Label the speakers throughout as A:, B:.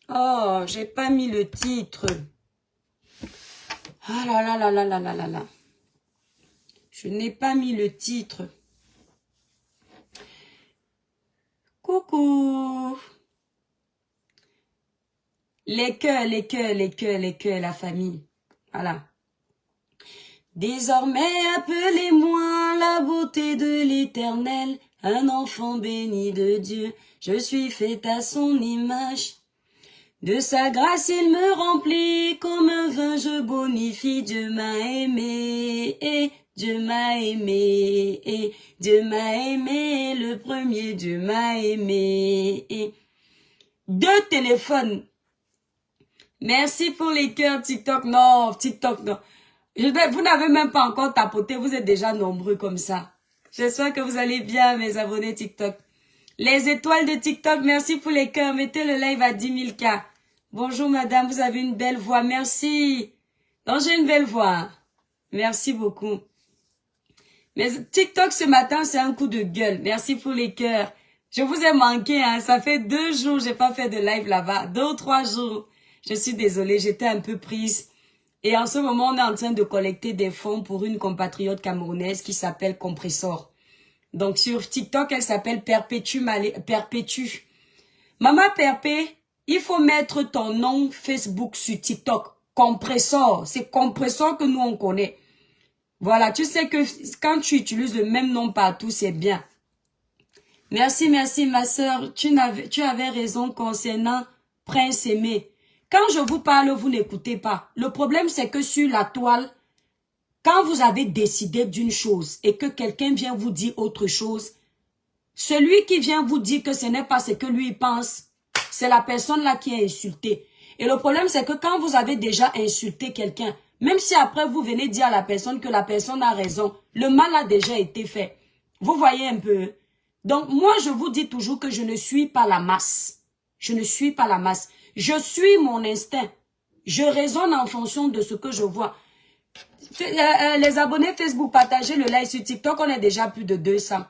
A: Oh, j'ai pas mis le titre. Ah là là là là là là là là. Je n'ai pas mis le titre. Coucou. Les cœurs, les cœurs, les cœurs, les cœurs, la famille. Voilà. Désormais, appelez-moi la beauté de l'Éternel, un enfant béni de Dieu. Je suis fait à son image. De sa grâce, il me remplit comme un vin, je bonifie. Dieu m'a aimé, et Dieu m'a aimé, et Dieu m'a aimé, le premier Dieu m'a aimé. Et 2 téléphones. Merci pour les cœurs TikTok. Non, TikTok, non. Vous n'avez même pas encore tapoté, vous êtes déjà nombreux comme ça. J'espère que vous allez bien, mes abonnés TikTok. Les étoiles de TikTok, merci pour les cœurs. Mettez le live à 10 000 K. Bonjour madame, vous avez une belle voix, merci. Non, j'ai une belle voix. Merci beaucoup. Mais TikTok ce matin, c'est un coup de gueule. Merci pour les cœurs. Je vous ai manqué, hein. Ça fait 2 jours, j'ai pas fait de live là-bas. 2 ou 3 jours. Je suis désolée, j'étais un peu prise. Et en ce moment, on est en train de collecter des fonds pour une compatriote camerounaise qui s'appelle Compressor. Donc sur TikTok, elle s'appelle Perpétue. Maman Perpé, il faut mettre ton nom Facebook sur TikTok. Compressor, c'est Compressor que nous on connaît. Voilà, tu sais que quand tu utilises le même nom partout, c'est bien. Merci, merci ma soeur. Tu avais raison concernant Prince Aimé. Quand je vous parle, vous n'écoutez pas. Le problème, c'est que sur la toile, quand vous avez décidé d'une chose et que quelqu'un vient vous dire autre chose, celui qui vient vous dire que ce n'est pas ce que lui pense, c'est la personne là qui est insultée. Et le problème, c'est que quand vous avez déjà insulté quelqu'un, même si après vous venez dire à la personne que la personne a raison, le mal a déjà été fait. Vous voyez un peu. Donc moi, je vous dis toujours que je ne suis pas la masse. Je ne suis pas la masse. Je suis mon instinct. Je raisonne en fonction de ce que je vois. Les abonnés Facebook, partagez le live sur TikTok, on est déjà plus de 200.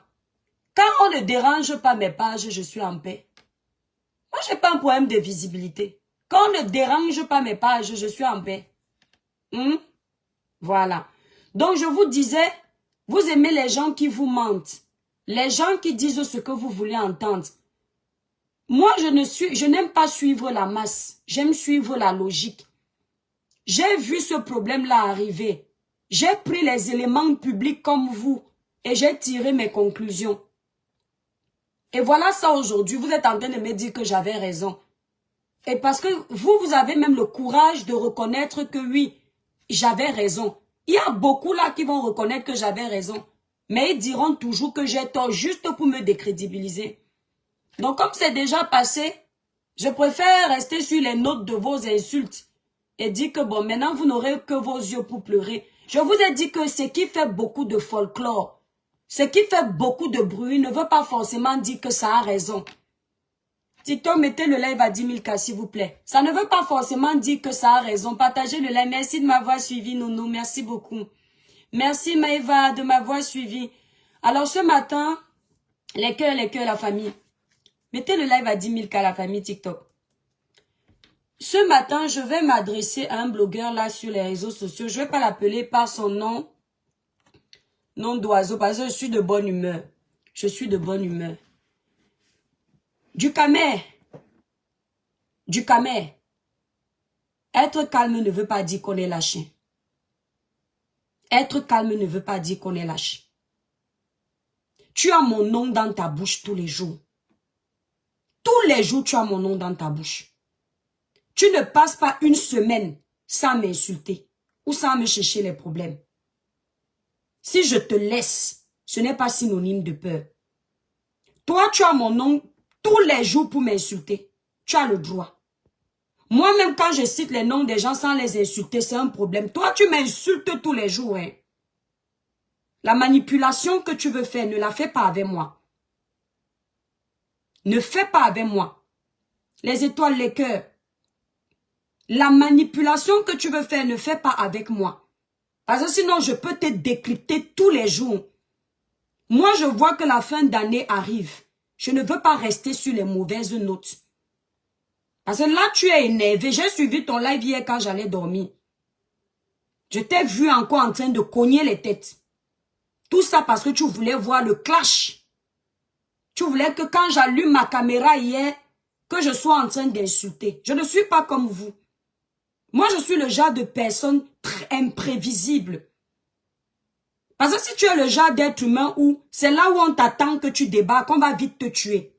A: Quand on ne dérange pas mes pages, je suis en paix. Moi, je n'ai pas un problème de visibilité. Quand on ne dérange pas mes pages, je suis en paix. Voilà. Donc, je vous disais, vous aimez les gens qui vous mentent. Les gens qui disent ce que vous voulez entendre. Moi, je n'aime pas suivre la masse. J'aime suivre la logique. J'ai vu ce problème-là arriver. J'ai pris les éléments publics comme vous et j'ai tiré mes conclusions. Et voilà ça aujourd'hui. Vous êtes en train de me dire que j'avais raison. Et parce que vous avez même le courage de reconnaître que oui, j'avais raison. Il y a beaucoup là qui vont reconnaître que j'avais raison. Mais ils diront toujours que j'ai tort juste pour me décrédibiliser. Donc comme c'est déjà passé, je préfère rester sur les notes de vos insultes. Et dire que bon, maintenant vous n'aurez que vos yeux pour pleurer. Je vous ai dit que ce qui fait beaucoup de folklore, ce qui fait beaucoup de bruit ne veut pas forcément dire que ça a raison. TikTok, mettez le live à 10 000 K s'il vous plaît. Ça ne veut pas forcément dire que ça a raison. Partagez le live. Merci de m'avoir suivi, Nounou. Merci beaucoup. Merci Maëva de m'avoir suivi. Alors ce matin, les cœurs, la famille. Mettez le live à 10 000 K la famille TikTok. Ce matin, je vais m'adresser à un blogueur là sur les réseaux sociaux. Je ne vais pas l'appeler par son nom d'oiseau parce que je suis de bonne humeur. Je suis de bonne humeur. Du Camer. Être calme ne veut pas dire qu'on est lâché. Être calme ne veut pas dire qu'on est lâché. Tu as mon nom dans ta bouche tous les jours. Tous les jours, tu as mon nom dans ta bouche. Tu ne passes pas une semaine sans m'insulter ou sans me chercher les problèmes. Si je te laisse, ce n'est pas synonyme de peur. Toi, tu as mon nom tous les jours pour m'insulter. Tu as le droit. Moi-même, quand je cite les noms des gens sans les insulter, c'est un problème. Toi, tu m'insultes tous les jours. Hein. La manipulation que tu veux faire, ne la fais pas avec moi. Ne fais pas avec moi. Les étoiles, les cœurs. La manipulation que tu veux faire, ne fais pas avec moi. Parce que sinon, je peux te décrypter tous les jours. Moi, je vois que la fin d'année arrive. Je ne veux pas rester sur les mauvaises notes. Parce que là, tu es énervé. J'ai suivi ton live hier quand j'allais dormir. Je t'ai vu encore en train de cogner les têtes. Tout ça parce que tu voulais voir le clash. Tu voulais que quand j'allume ma caméra hier, que je sois en train d'insulter. Je ne suis pas comme vous. Moi, je suis le genre de personne très imprévisible. Parce que si tu es le genre d'être humain où c'est là où on t'attend que tu débarques, on va vite te tuer.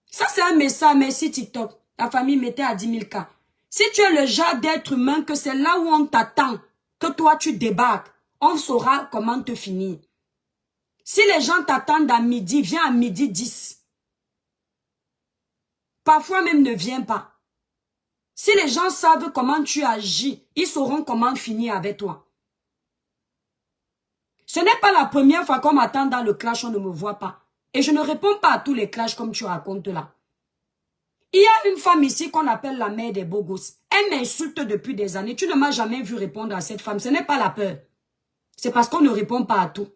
A: Ça, c'est un message. Merci TikTok. La famille mettait à 10 000 cas. Si tu es le genre d'être humain que c'est là où on t'attend, que toi tu débarques, on saura comment te finir. Si les gens t'attendent à midi, viens à midi 10. Parfois même ne viens pas. Si les gens savent comment tu agis, ils sauront comment finir avec toi. Ce n'est pas la première fois qu'on m'attend dans le clash, on ne me voit pas. Et je ne réponds pas à tous les clashs comme tu racontes là. Il y a une femme ici qu'on appelle la mère des beaux gosses. Elle m'insulte depuis des années. Tu ne m'as jamais vu répondre à cette femme. Ce n'est pas la peur. C'est parce qu'on ne répond pas à tout.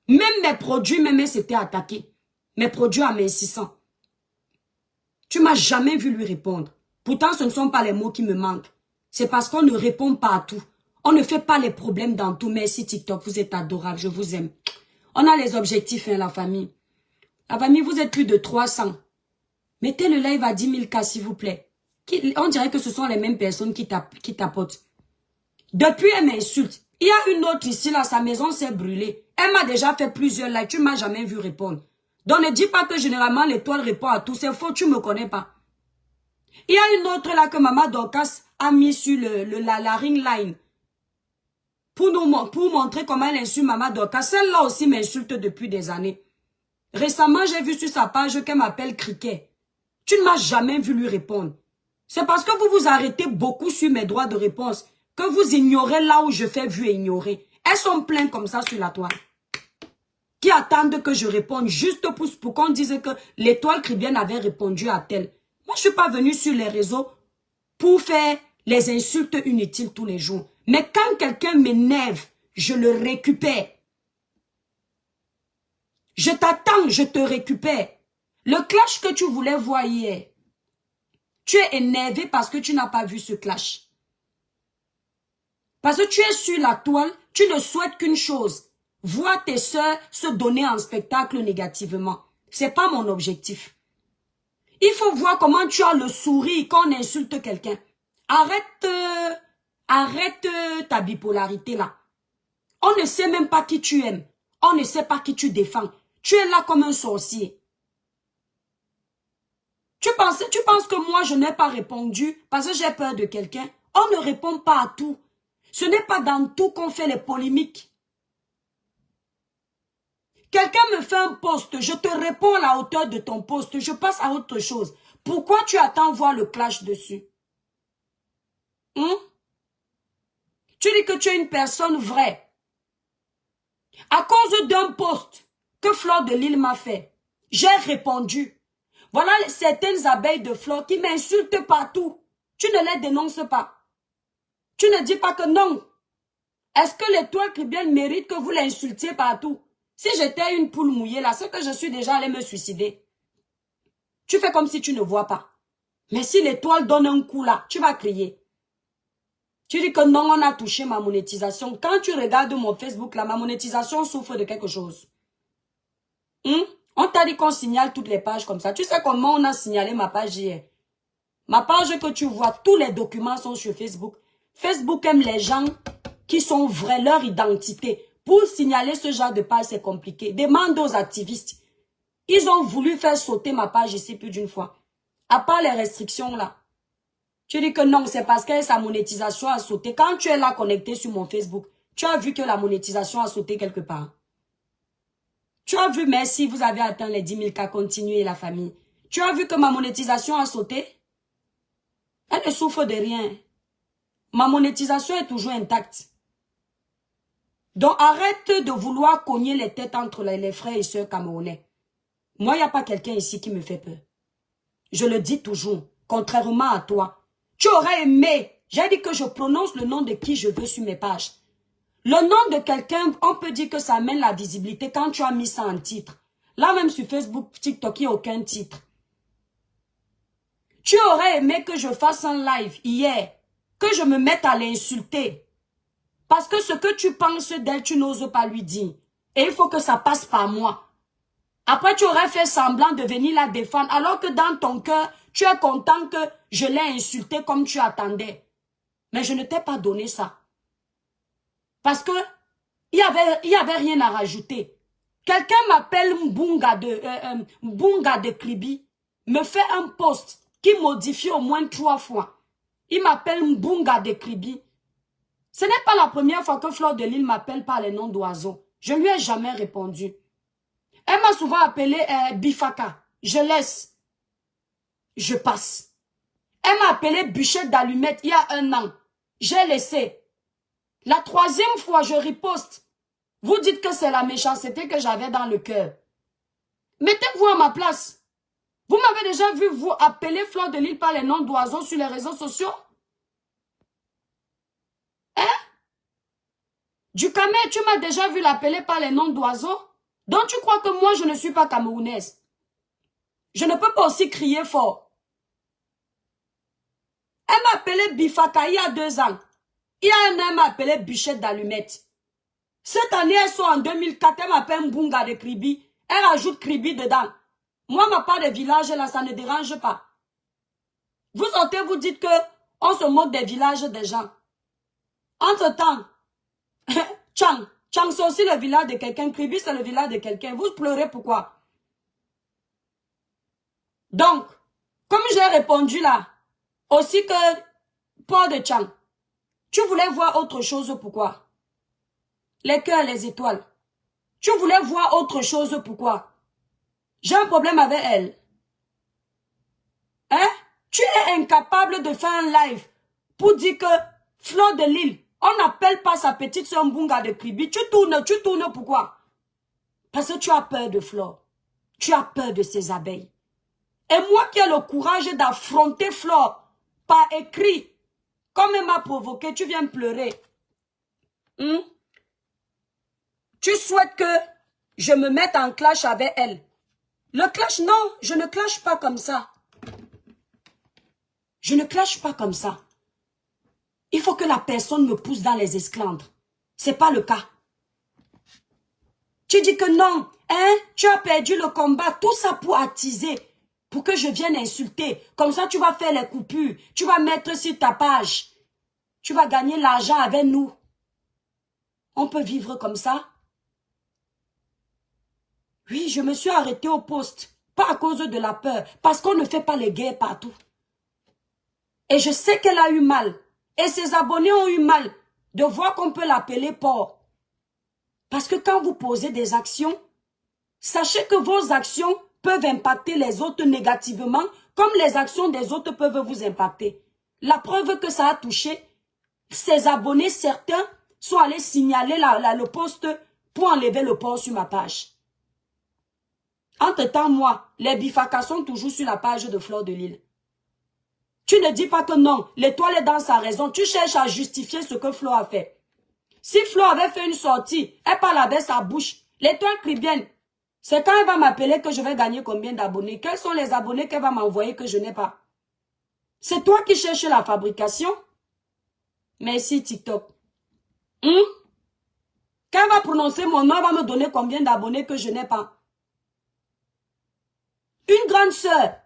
A: Même mes produits, même elle s'était attaquée. Mes produits à mes 600. Tu m'as jamais vu lui répondre. Pourtant, ce ne sont pas les mots qui me manquent. C'est parce qu'on ne répond pas à tout. On ne fait pas les problèmes dans tout. Merci TikTok, vous êtes adorables, je vous aime. On a les objectifs, hein, la famille. La famille, vous êtes plus de 300. Mettez le live à 10 000 cas, s'il vous plaît. On dirait que ce sont les mêmes personnes qui tapotent. Depuis, elle m'insulte. Il y a une autre ici, là, sa maison s'est brûlée. Elle m'a déjà fait plusieurs likes, tu ne m'as jamais vu répondre. Donc ne dis pas que généralement l'étoile répond à tout, c'est faux, tu ne me connais pas. Il y a une autre là que Maman Dorcas a mis sur la ring line. Pour montrer comment elle insulte Maman Dorcas. Celle-là aussi m'insulte depuis des années. Récemment, j'ai vu sur sa page qu'elle m'appelle Criquet. Tu ne m'as jamais vu lui répondre. C'est parce que vous vous arrêtez beaucoup sur mes droits de réponse que vous ignorez là où je fais vu et ignorer. Elles sont pleines comme ça sur la toile. Qui attendent que je réponde juste pour qu'on dise que l'étoile Cribienne avait répondu à tel. Moi, je ne suis pas venue sur les réseaux pour faire les insultes inutiles tous les jours. Mais quand quelqu'un m'énerve, je le récupère. Je t'attends, je te récupère. Le clash que tu voulais voir hier, tu es énervé parce que tu n'as pas vu ce clash. Parce que tu es sur la toile, tu ne souhaites qu'une chose. Voir tes soeurs se donner en spectacle négativement. C'est pas mon objectif. Il faut voir comment tu as le sourire quand on insulte quelqu'un. Arrête ta bipolarité là. On ne sait même pas qui tu aimes. On ne sait pas qui tu défends. Tu es là comme un sorcier. Tu penses que moi je n'ai pas répondu parce que j'ai peur de quelqu'un? On ne répond pas à tout. Ce n'est pas dans tout qu'on fait les polémiques. Quelqu'un me fait un post, je te réponds à la hauteur de ton post, je passe à autre chose. Pourquoi tu attends voir le clash dessus? Tu dis que tu es une personne vraie. À cause d'un post que Fleur de Lille m'a fait, j'ai répondu. Voilà certaines abeilles de Fleur qui m'insultent partout. Tu ne les dénonces pas. Tu ne dis pas que non. Est-ce que l'étoile Cribienne mérite que vous l'insultiez partout? Si j'étais une poule mouillée là, c'est que je suis déjà allée me suicider. Tu fais comme si tu ne vois pas. Mais si l'étoile donne un coup là, tu vas crier. Tu dis que non, on a touché ma monétisation. Quand tu regardes mon Facebook là, ma monétisation souffre de quelque chose. On t'a dit qu'on signale toutes les pages comme ça. Tu sais comment on a signalé ma page hier? Ma page que tu vois, tous les documents sont sur Facebook. Facebook aime les gens qui sont vrais, leur identité. Pour signaler ce genre de page, c'est compliqué. Demande aux activistes. Ils ont voulu faire sauter ma page ici plus d'une fois. À part les restrictions là. Tu dis que non, c'est parce que sa monétisation a sauté. Quand tu es là connecté sur mon Facebook, tu as vu que la monétisation a sauté quelque part. Tu as vu, merci, vous avez atteint les 10 000 cas, continuez la famille. Tu as vu que ma monétisation a sauté? Elle ne souffre de rien. Ma monétisation est toujours intacte. Donc arrête de vouloir cogner les têtes entre les frères et sœurs camerounais. Moi, il n'y a pas quelqu'un ici qui me fait peur. Je le dis toujours, contrairement à toi. Tu aurais aimé, j'ai dit que je prononce le nom de qui je veux sur mes pages. Le nom de quelqu'un, on peut dire que ça amène la visibilité quand tu as mis ça en titre. Là même sur Facebook, TikTok, il n'y a aucun titre. Tu aurais aimé que je fasse un live hier, que je me mette à l'insulter. Parce que ce que tu penses d'elle, tu n'oses pas lui dire. Et il faut que ça passe par moi. Après, tu aurais fait semblant de venir la défendre, alors que dans ton cœur, tu es content que je l'ai insultée comme tu attendais. Mais je ne t'ai pas donné ça. Parce que il y avait rien à rajouter. Quelqu'un m'appelle Mbunga de Kribi, me fait un post qui modifie au moins 3 fois. Il m'appelle Mbunga de Kribi. Ce n'est pas la première fois que Fleur de Lille m'appelle par les noms d'oiseaux. Je ne lui ai jamais répondu. Elle m'a souvent appelé Bifaka. Je laisse. Je passe. Elle m'a appelé Bûchette d'allumette il y a 1 an. J'ai laissé. La 3e fois, je riposte. Vous dites que c'est la méchanceté que j'avais dans le cœur. Mettez-vous à ma place. Vous m'avez déjà vu vous appeler Fleur de Lille par les noms d'oiseaux sur les réseaux sociaux? Hein? Dukamé, tu m'as déjà vu l'appeler par les noms d'oiseaux? Donc tu crois que moi je ne suis pas camerounaise? Je ne peux pas aussi crier fort. Elle m'a appelé Bifaka il y a 2 ans. Il y a 1 an, elle m'a appelé Bûchette d'allumette. Cette année, elles sont en 2004, elle m'appelle Mbunga de Kribi. Elle rajoute Kribi dedans. Moi, ma part de village, là, ça ne dérange pas. Vous sortez, vous dites que on se moque des villages des gens. Entre-temps, Chang, c'est aussi le village de quelqu'un. Kribi, c'est le village de quelqu'un. Vous pleurez pourquoi? Donc, comme j'ai répondu là, aussi que Paul de Chang, tu voulais voir autre chose, pourquoi? Les cœurs, les étoiles. Tu voulais voir autre chose, pourquoi? J'ai un problème avec elle. Hein? Tu es incapable de faire un live pour dire que Fleur de Lille, on n'appelle pas sa petite soeur Mbunga de Kribi. Tu tournes pourquoi? Parce que tu as peur de Fleur. Tu as peur de ses abeilles. Et moi qui ai le courage d'affronter Fleur par écrit, comme elle m'a provoqué, tu viens pleurer. Tu souhaites que je me mette en clash avec elle. Le clash, non, je ne clash pas comme ça. Je ne clash pas comme ça. Il faut que la personne me pousse dans les esclandres. Ce n'est pas le cas. Tu dis que non, hein, tu as perdu le combat, tout ça pour attiser, pour que je vienne insulter. Comme ça, tu vas faire les coupures, tu vas mettre sur ta page. Tu vas gagner l'argent avec nous. On peut vivre comme ça? Oui, je me suis arrêtée au poste, pas à cause de la peur, parce qu'on ne fait pas les guerres partout. Et je sais qu'elle a eu mal, et ses abonnés ont eu mal de voir qu'on peut l'appeler porc. Parce que quand vous posez des actions, sachez que vos actions peuvent impacter les autres négativement, comme les actions des autres peuvent vous impacter. La preuve que ça a touché, ses abonnés, certains, sont allés signaler le post pour enlever le porc sur ma page. Entre-temps, moi, les Bifaka sont toujours sur la page de Fleur de Lille. Tu ne dis pas que non, l'étoile est dans sa raison. Tu cherches à justifier ce que Fleur a fait. Si Fleur avait fait une sortie, elle parle avec sa bouche. L'étoile crie bien. C'est quand elle va m'appeler que je vais gagner combien d'abonnés. Quels sont les abonnés qu'elle va m'envoyer que je n'ai pas? C'est toi qui cherches la fabrication? Merci TikTok. Quand elle va prononcer mon nom, elle va me donner combien d'abonnés que je n'ai pas? Une grande sœur,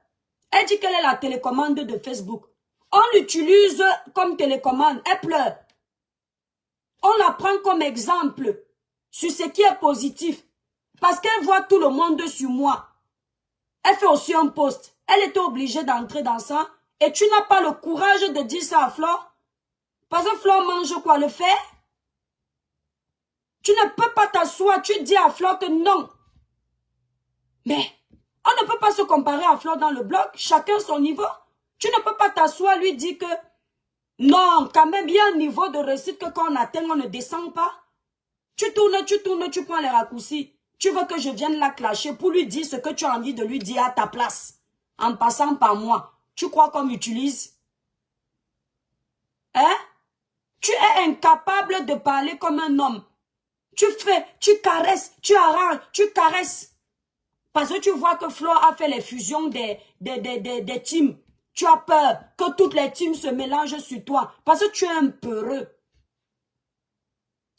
A: elle dit qu'elle est la télécommande de Facebook. On l'utilise comme télécommande, elle pleure. On la prend comme exemple sur ce qui est positif. Parce qu'elle voit tout le monde sur moi. Elle fait aussi un post. Elle était obligée d'entrer dans ça. Et tu n'as pas le courage de dire ça à Flore. Parce que Flore mange quoi, le fer? Tu ne peux pas t'asseoir, tu dis à Flore que non. Mais on ne peut pas se comparer à Flore dans le blog, chacun son niveau. Tu ne peux pas t'asseoir lui dire que non, quand même, il y a un niveau de réussite que quand on atteint, on ne descend pas. Tu tournes, tu prends les raccourcis. Tu veux que je vienne la clasher pour lui dire ce que tu as envie de lui dire à ta place. En passant par moi. Tu crois qu'on m'utilise? Hein? Tu es incapable de parler comme un homme. Tu fais, tu caresses, tu arranges, tu caresses. Parce que tu vois que Flo a fait les fusions des teams. Tu as peur que toutes les teams se mélangent sur toi. Parce que tu es un peureux.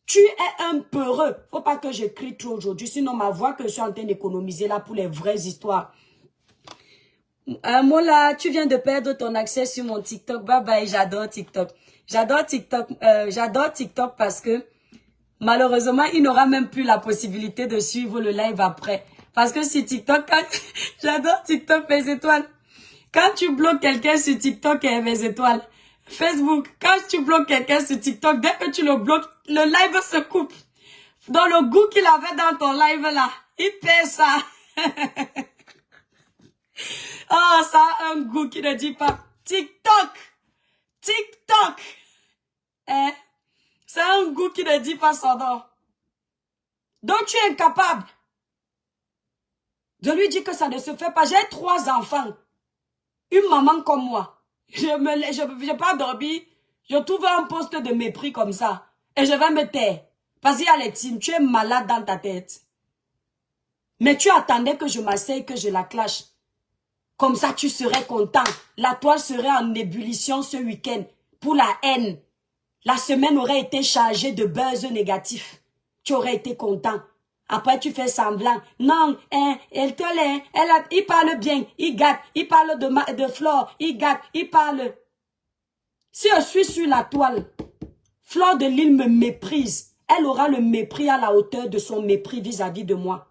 A: Tu es un peureux. Faut pas que je crie trop aujourd'hui. Sinon, ma voix que je suis en train d'économiser là pour les vraies histoires. Mola, tu viens de perdre ton accès sur mon TikTok. Bye bye, j'adore TikTok. J'adore TikTok parce que malheureusement, il n'aura même plus la possibilité de suivre le live après. Parce que sur TikTok, j'adore TikTok, mes étoiles. Quand tu bloques quelqu'un sur TikTok, mes étoiles. Facebook, quand tu bloques quelqu'un sur TikTok, dès que tu le bloques, le live se coupe. Dans le goût qu'il avait dans ton live là, il perd ça. Oh, ça a un goût qui ne dit pas TikTok. TikTok. Hein? C'est un goût qui ne dit pas son nom. Donc tu es incapable de lui dire que ça ne se fait pas. J'ai 3 enfants. Une maman comme moi. Je pas dormir. Je trouve un poste de mépris comme ça. Et je vais me taire. Parce qu'il y a les teams. Tu es malade dans ta tête. Mais tu attendais que je m'asseye, que je la clash. Comme ça, tu serais content. La toile serait en ébullition ce week-end. Pour la haine. La semaine aurait été chargée de buzz négatif. Tu aurais été content. Après, tu fais semblant. Non, elle te l'est. Il parle bien. Il gâte. Il parle de Flore. Il gâte. Il parle. Si je suis sur la toile, Flore de Lille me méprise. Elle aura le mépris à la hauteur de son mépris vis-à-vis de moi.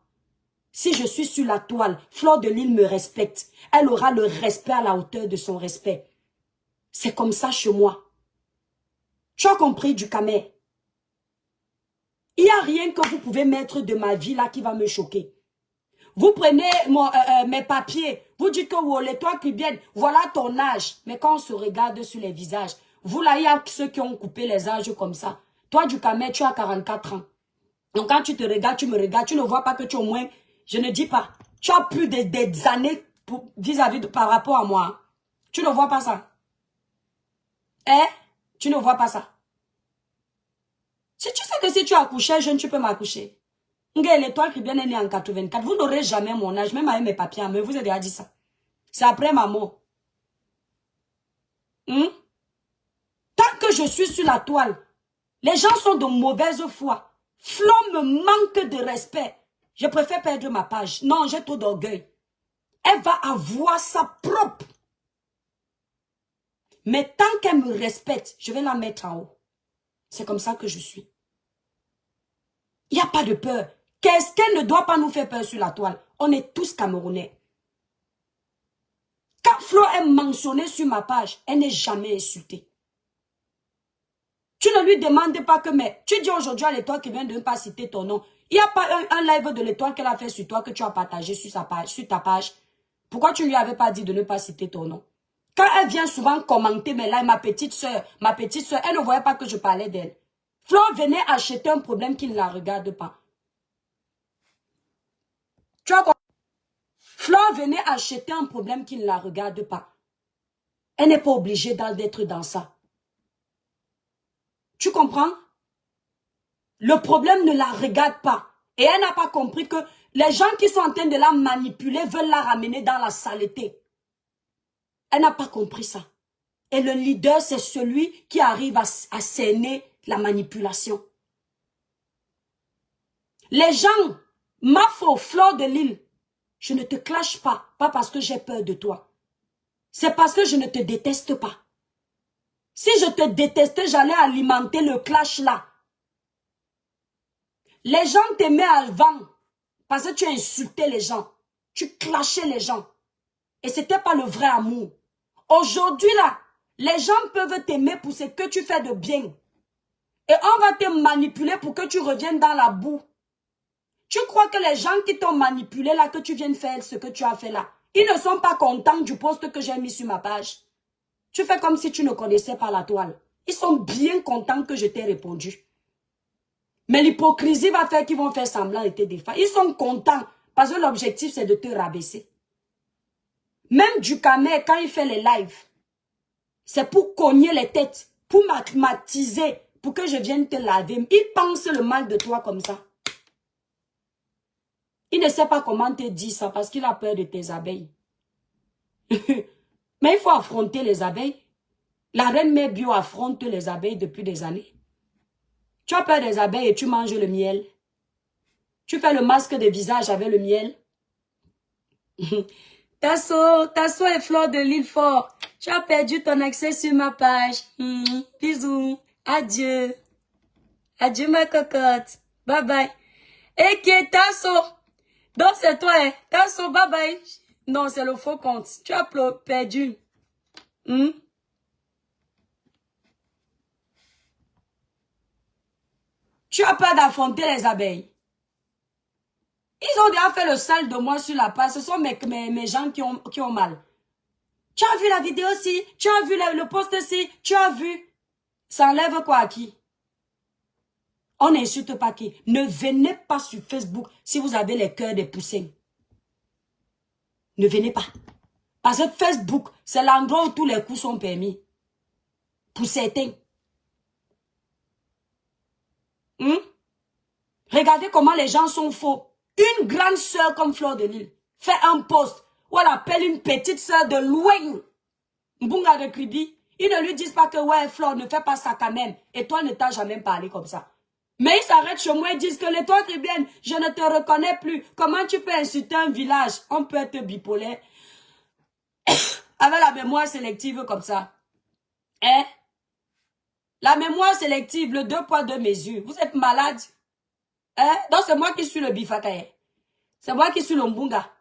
A: Si je suis sur la toile, Flore de Lille me respecte. Elle aura le respect à la hauteur de son respect. C'est comme ça chez moi. Tu as compris, Dukamer? Il n'y a rien que vous pouvez mettre de ma vie là qui va me choquer. Vous prenez mes papiers, vous dites que oh, les toi qui viennent, voilà ton âge. Mais quand on se regarde sur les visages, vous là, il y a ceux qui ont coupé les âges comme ça. Toi, Dukamer, tu as 44 ans. Donc quand tu te regardes, tu me regardes, tu ne vois pas que tu as au moins, je ne dis pas, tu as plus des années vis-à-vis par rapport à moi. Tu ne vois pas ça? Hein? Tu ne vois pas ça? Si tu sais que si tu accouchais jeune, tu peux m'accoucher. L'étoile qui bien est née en 84. Vous n'aurez jamais mon âge, même avec mes papiers en main. Vous avez déjà dit ça. C'est après ma mort. Tant que je suis sur la toile, les gens sont de mauvaise foi. Flo me manque de respect. Je préfère perdre ma page. Non, j'ai trop d'orgueil. Elle va avoir sa propre. Mais tant qu'elle me respecte, je vais la mettre en haut. C'est comme ça que je suis. Il n'y a pas de peur. Qu'est-ce qu'elle ne doit pas nous faire peur sur la toile? On est tous Camerounais. Quand Flo est mentionnée sur ma page, elle n'est jamais insultée. Tu ne lui demandes pas que, mais tu dis aujourd'hui à l'étoile qui vient de ne pas citer ton nom. Il n'y a pas un live de l'étoile qu'elle a fait sur toi que tu as partagé sur sa page, sur ta page. Pourquoi tu ne lui avais pas dit de ne pas citer ton nom? Quand elle vient souvent commenter mes lives, ma petite soeur, elle ne voyait pas que je parlais d'elle. Flo venait acheter un problème qui ne la regarde pas. Tu vois quoi? Flo venait acheter un problème qui ne la regarde pas. Elle n'est pas obligée d'être dans ça. Tu comprends? Le problème ne la regarde pas. Et elle n'a pas compris que les gens qui sont en train de la manipuler veulent la ramener dans la saleté. Elle n'a pas compris ça. Et le leader, c'est celui qui arrive à cerner la manipulation. Les gens, ma faux Flore de Lille, je ne te clash pas parce que j'ai peur de toi. C'est parce que je ne te déteste pas. Si je te détestais, j'allais alimenter le clash là. Les gens t'aimaient avant parce que tu insultais les gens. Tu clashais les gens. Et ce n'était pas le vrai amour. Aujourd'hui là, les gens peuvent t'aimer pour ce que tu fais de bien. Et on va te manipuler pour que tu reviennes dans la boue. Tu crois que les gens qui t'ont manipulé là, que tu viennes faire ce que tu as fait là, ils ne sont pas contents du post que j'ai mis sur ma page. Tu fais comme si tu ne connaissais pas la toile. Ils sont bien contents que je t'ai répondu. Mais l'hypocrisie va faire qu'ils vont faire semblant de te défendre. Ils sont contents parce que l'objectif c'est de te rabaisser. Même Dukamer, quand il fait les lives, c'est pour cogner les têtes, pour m'attiser, pour que je vienne te laver. Il pense le mal de toi comme ça. Il ne sait pas comment te dire ça parce qu'il a peur de tes abeilles. Mais il faut affronter les abeilles. La reine mère bio affronte les abeilles depuis des années. Tu as peur des abeilles et tu manges le miel. Tu fais le masque de visage avec le miel. Tasso et Fleur de l'île fort. Tu as perdu ton accès sur ma page. Bisous. Adieu. Adieu ma cocotte. Bye bye. Et qui est Tasso? Donc c'est toi, hein? Tasso, bye bye. Non, c'est le faux compte. Tu as perdu. Tu as peur d'affronter les abeilles. Ils ont déjà fait le sale de moi sur la page. Ce sont mes gens qui ont mal. Tu as vu la vidéo aussi? Tu as vu le post aussi? Tu as vu? Ça enlève quoi à qui? On n'insulte pas qui? Ne venez pas sur Facebook si vous avez les cœurs des poussins. Ne venez pas. Parce que Facebook, c'est l'endroit où tous les coups sont permis. Pour certains. Regardez comment les gens sont faux. Une grande sœur comme Fleur de l'île fait un post où elle appelle une petite sœur de loin. Mbunga de Kribi. Ils ne lui disent pas que ouais, Fleur, ne fais pas ça quand même. Et toi, ne t'as jamais parlé comme ça. Mais ils s'arrêtent chez moi et disent que les toi Kribienne, je ne te reconnais plus. Comment tu peux insulter un village? On peut être bipolaire. Avec la mémoire sélective comme ça. Hein? La mémoire sélective, le 2 poids 2 mesures. Vous êtes malade? Hein? Donc c'est moi qui suis le bifakaye. C'est moi qui suis le mbunga.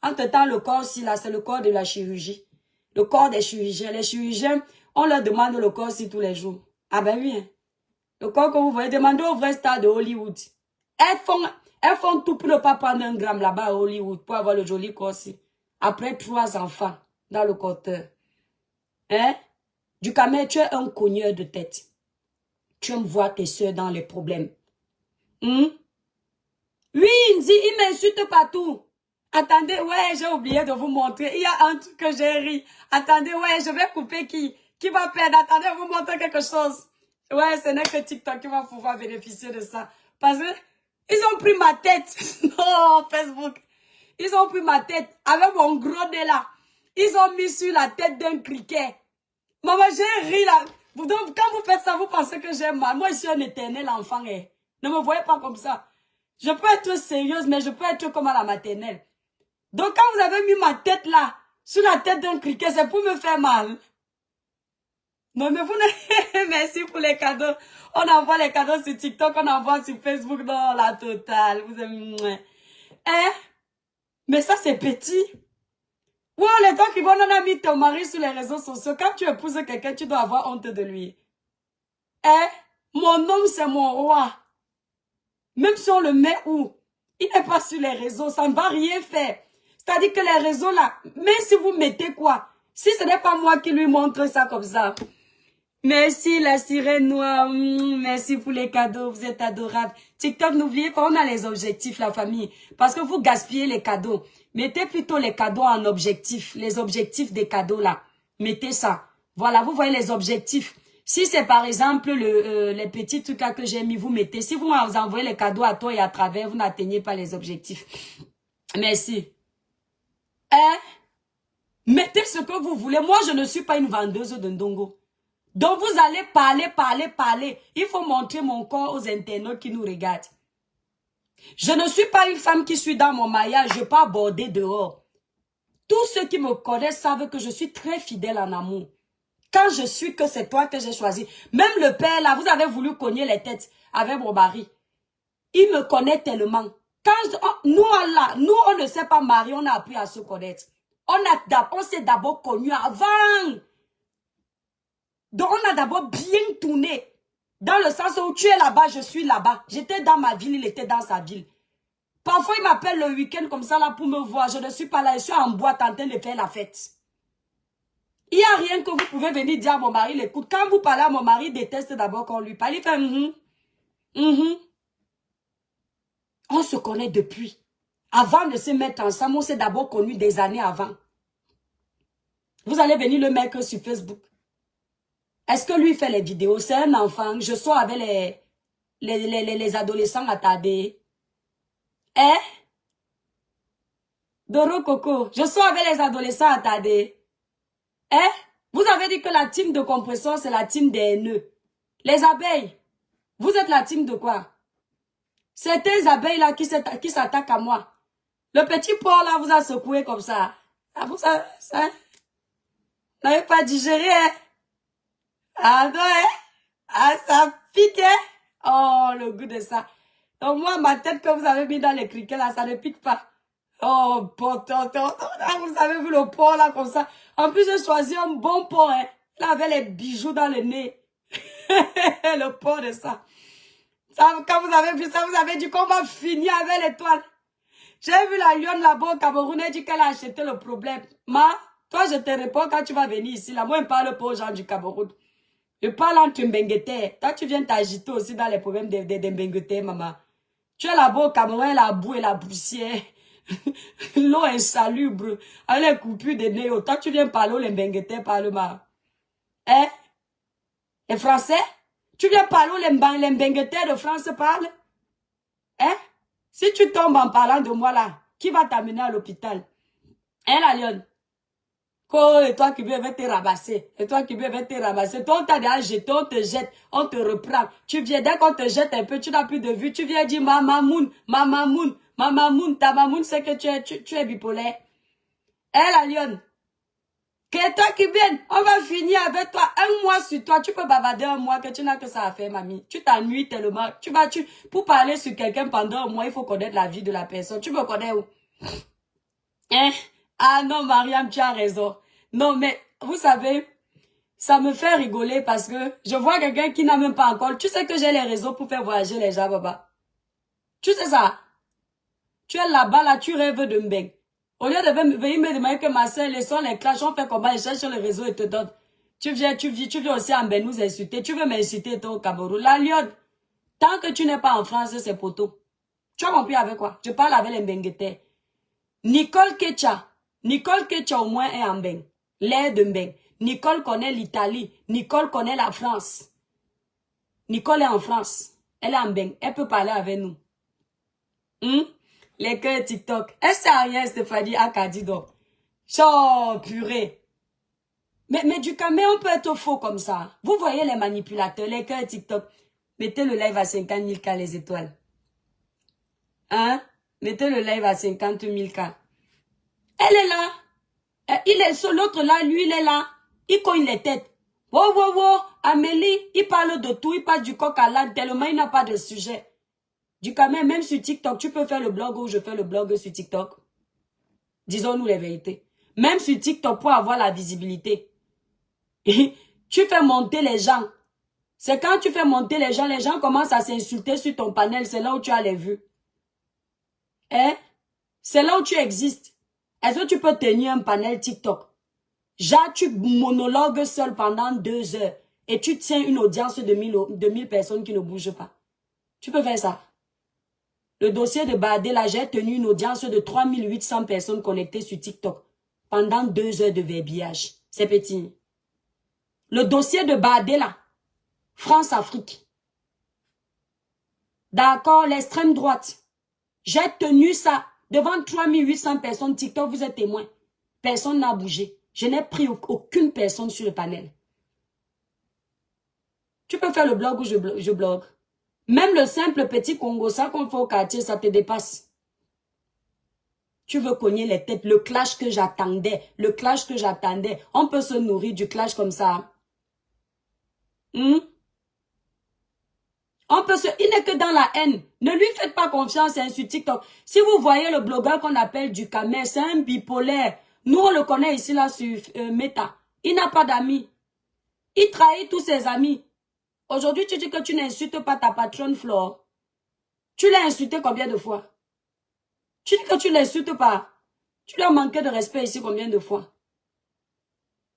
A: Entre-temps, le corps, si là, c'est le corps de la chirurgie. Le corps des chirurgiens. Les chirurgiens, on leur demande le corps si tous les jours. Ah ben oui. Hein? Le corps que vous voyez, demandez aux vrais stars de Hollywood. Elles font tout pour ne pas prendre un gramme là-bas à Hollywood pour avoir le joli corps si. Après 3 enfants dans le compteur. Hein? Du camel, tu es un cogneur de tête. Tu aimes voir tes soeurs dans les problèmes. Oui, Nzi, il m'insulte partout. Attendez, ouais, j'ai oublié de vous montrer. Il y a un truc que j'ai ri. Attendez, ouais, je vais couper qui? Qui va perdre? Attendez, je vous montrer quelque chose. Ouais, ce n'est que TikTok qui va pouvoir bénéficier de ça. Parce que ils ont pris ma tête. Non, Facebook. Ils ont pris ma tête avec mon gros nez là. Ils ont mis sur la tête d'un criquet. Maman, j'ai ri là. Donc, quand vous faites ça, vous pensez que j'ai mal. Moi, je suis un éternel enfant. Eh. Ne me voyez pas comme ça. Je peux être sérieuse, mais je peux être comme à la maternelle. Donc, quand vous avez mis ma tête là, sur la tête d'un criquet, c'est pour me faire mal. Non, mais vous ne... Merci pour les cadeaux. On envoie les cadeaux sur TikTok, on envoie sur Facebook dans la totale. Vous aimez... Hein? Mais ça, c'est petit. Ouais, les temps qui vont en a mis ton mari sur les réseaux sociaux. Quand tu épouses quelqu'un, tu dois avoir honte de lui. Hein? Mon homme, c'est mon roi. Même si on le met où? Il n'est pas sur les réseaux, ça ne va rien faire. C'est-à-dire que les réseaux là, même si vous mettez quoi? Si ce n'est pas moi qui lui montre ça comme ça. Merci la sirène noire, merci pour les cadeaux, vous êtes adorables. TikTok, n'oubliez pas, on a les objectifs, la famille. Parce que vous gaspillez les cadeaux. Mettez plutôt les cadeaux en objectif. Les objectifs des cadeaux là. Mettez ça. Voilà, vous voyez les objectifs. Si c'est par exemple les petits trucs là que j'ai mis, vous mettez. Si vous envoyez les cadeaux à toi et à travers, vous n'atteignez pas les objectifs. Merci. Hein? Mettez ce que vous voulez. Moi, je ne suis pas une vendeuse de ndongo. Donc, vous allez parler. Il faut montrer mon corps aux internautes qui nous regardent. Je ne suis pas une femme qui suis dans mon maillage. Je ne peux pas aborder dehors. Tous ceux qui me connaissent savent que je suis très fidèle en amour. Quand je suis que c'est toi que j'ai choisi. Même le père, là, vous avez voulu cogner les têtes avec mon mari. Il me connaît tellement. Nous, on ne s'est pas mariés, on a appris à se connaître. On s'est d'abord connus avant. Donc, on a d'abord bien tourné. Dans le sens où tu es là-bas, je suis là-bas. J'étais dans ma ville, il était dans sa ville. Parfois, il m'appelle le week-end comme ça là pour me voir. Je ne suis pas là, je suis en boîte en train de faire la fête. Il n'y a rien que vous pouvez venir dire à mon mari. Écoute, quand vous parlez à mon mari, déteste d'abord qu'on lui parle. Il fait On se connaît depuis. Avant de se mettre ensemble, on s'est d'abord connu des années avant. Vous allez venir le mettre sur Facebook. Est-ce que lui fait les vidéos? C'est un enfant. Je sors avec les adolescents attardés. Hein? Doro Coco, je suis avec les adolescents attardés. Hein? Vous avez dit que la team de compresseur, c'est la team des nœuds. Les abeilles, vous êtes la team de quoi? C'est tes abeilles là qui s'attaquent à moi. Le petit porc là vous a secoué comme ça. Ah, vous ça n'avez pas digéré, hein? Ah non, hein? Ah, ça pique, hein? Oh, le goût de ça. Donc moi, ma tête que vous avez mis dans les criquets là, ça ne pique pas. Oh, vous avez vu le porc là comme ça. En plus, j'ai choisi un bon porc, hein. Il avait les bijoux dans le nez. Le porc de ça. Quand vous avez vu ça, vous avez dit qu'on va finir avec l'étoile. J'ai vu la lionne là-bas au Cameroun, elle dit qu'elle a acheté le problème. Toi, je te réponds quand tu vas venir ici. Là, moi, je ne parle pas aux gens du Cameroun. Je parle en Mbengete. Toi, tu viens t'agiter aussi dans les problèmes de Mbengete, maman. Tu es là-bas au Cameroun, la boue et la poussière. L'eau insalubre. Elle est coupure de nez. Toi, tu viens parler au Mbengete, parle-moi. Hein? Les Français? Tu viens parler au Mbengete de France, parle? Hein? Si tu tombes en parlant de moi là, qui va t'amener à l'hôpital? Hein, la lionne? Et toi qui viens te ramasser. Et toi qui viens te ramasser. Toi, on t'a déjà jeté, on te jette, on te reprend. Tu viens, dès qu'on te jette un peu, tu n'as plus de vue. Tu viens dire Mamamoun, Mamamoun, Mamamoun. Ta mamoun, c'est que tu es bipolaire. Hein, la lionne? Que toi qui viens, on va finir avec toi. Un mois sur toi, tu peux bavarder un mois que tu n'as que ça à faire, mamie. Tu t'ennuies tellement. Pour parler sur quelqu'un pendant un mois, il faut connaître la vie de la personne. Tu me connais où? Hein? Ah non, Mariam, tu as raison. Non, mais vous savez, ça me fait rigoler parce que je vois quelqu'un qui n'a même pas encore. Tu sais que j'ai les réseaux pour faire voyager les gens, baba. Tu sais ça? Tu es là-bas, là, tu rêves de Mbeng. Au lieu de venir me demander que ma soeur, les sons, les clashs, on fait comment, ils cherchent sur les réseaux et te donnent. Tu viens aussi en Ben nous insulter. Tu veux m'insulter, toi, au Cameroun. La lionne, tant que tu n'es pas en France, c'est poteau. Tu as compris avec quoi? Je parle avec les Mbengete. Nicole Ketcha au moins est en Mbeng. L'air de Mbeng. Nicole connaît l'Italie. Nicole connaît la France. Nicole est en France. Elle est en Mbeng. Elle peut parler avec nous. Les cœurs TikTok. Elle sait rien, Stéphanie Akadido. Oh, purée. Mais du caméra, on peut être faux comme ça. Vous voyez les manipulateurs, les cœurs TikTok. Mettez le live à 50 000 cas les étoiles. Hein? Mettez le live à 50 000 cas. Elle est là. Il est sur l'autre là, lui, il est là. Il cogne les têtes. Wow, wow, wow. Amélie, il parle de tout. Il parle du coq à l'âne tellement il n'a pas de sujet. Du coup, même sur TikTok, tu peux faire le blog ou je fais le blog sur TikTok. Disons-nous les vérités. Même sur TikTok, pour avoir la visibilité. Tu fais monter les gens. C'est quand tu fais monter les gens commencent à s'insulter sur ton panel. C'est là où tu as les vues. Hein? C'est là où tu existes. Est-ce que tu peux tenir un panel TikTok? Genre, tu monologues seul pendant 2 heures et tu tiens une audience de 1000 personnes qui ne bougent pas. Tu peux faire ça. Le dossier de Badé, là, j'ai tenu une audience de 3800 personnes connectées sur TikTok pendant 2 heures de verbillage. C'est petit. Le dossier de Badé, là, France-Afrique. D'accord, l'extrême droite. J'ai tenu ça devant 3800 personnes. TikTok, vous êtes témoins. Personne n'a bougé. Je n'ai pris aucune personne sur le panel. Tu peux faire le blog où je blogue. Même le simple petit Congo, ça qu'on fait au quartier, ça te dépasse. Tu veux cogner les têtes. Le clash que j'attendais. Le clash que j'attendais. On peut se nourrir du clash comme ça. On peut se... Il n'est que dans la haine. Ne lui faites pas confiance hein, sur TikTok. Si vous voyez le blogueur qu'on appelle du Camer, c'est un bipolaire. Nous, on le connaît ici, là, sur Meta. Il n'a pas d'amis. Il trahit tous ses amis. Aujourd'hui, tu dis que tu n'insultes pas ta patronne Flore. Tu l'as insulté combien de fois? Tu dis que tu ne l'insultes pas. Tu lui as manqué de respect ici combien de fois?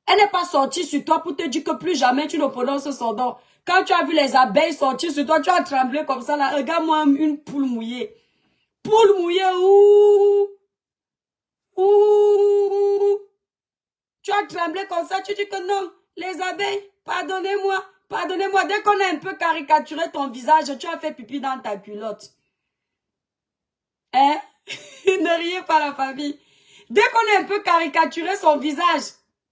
A: Elle n'est pas sortie sur toi pour te dire que plus jamais tu ne prononces son nom. Quand tu as vu les abeilles sortir sur toi, tu as tremblé comme ça là. Regarde-moi une poule mouillée. Poule mouillée, ouh. Ouh. Tu as tremblé comme ça, tu dis que non. Les abeilles, pardonnez-moi. Pardonnez-moi. Dès qu'on a un peu caricaturé ton visage, tu as fait pipi dans ta culotte. Hein? Ne riez pas la famille. Dès qu'on a un peu caricaturé son visage,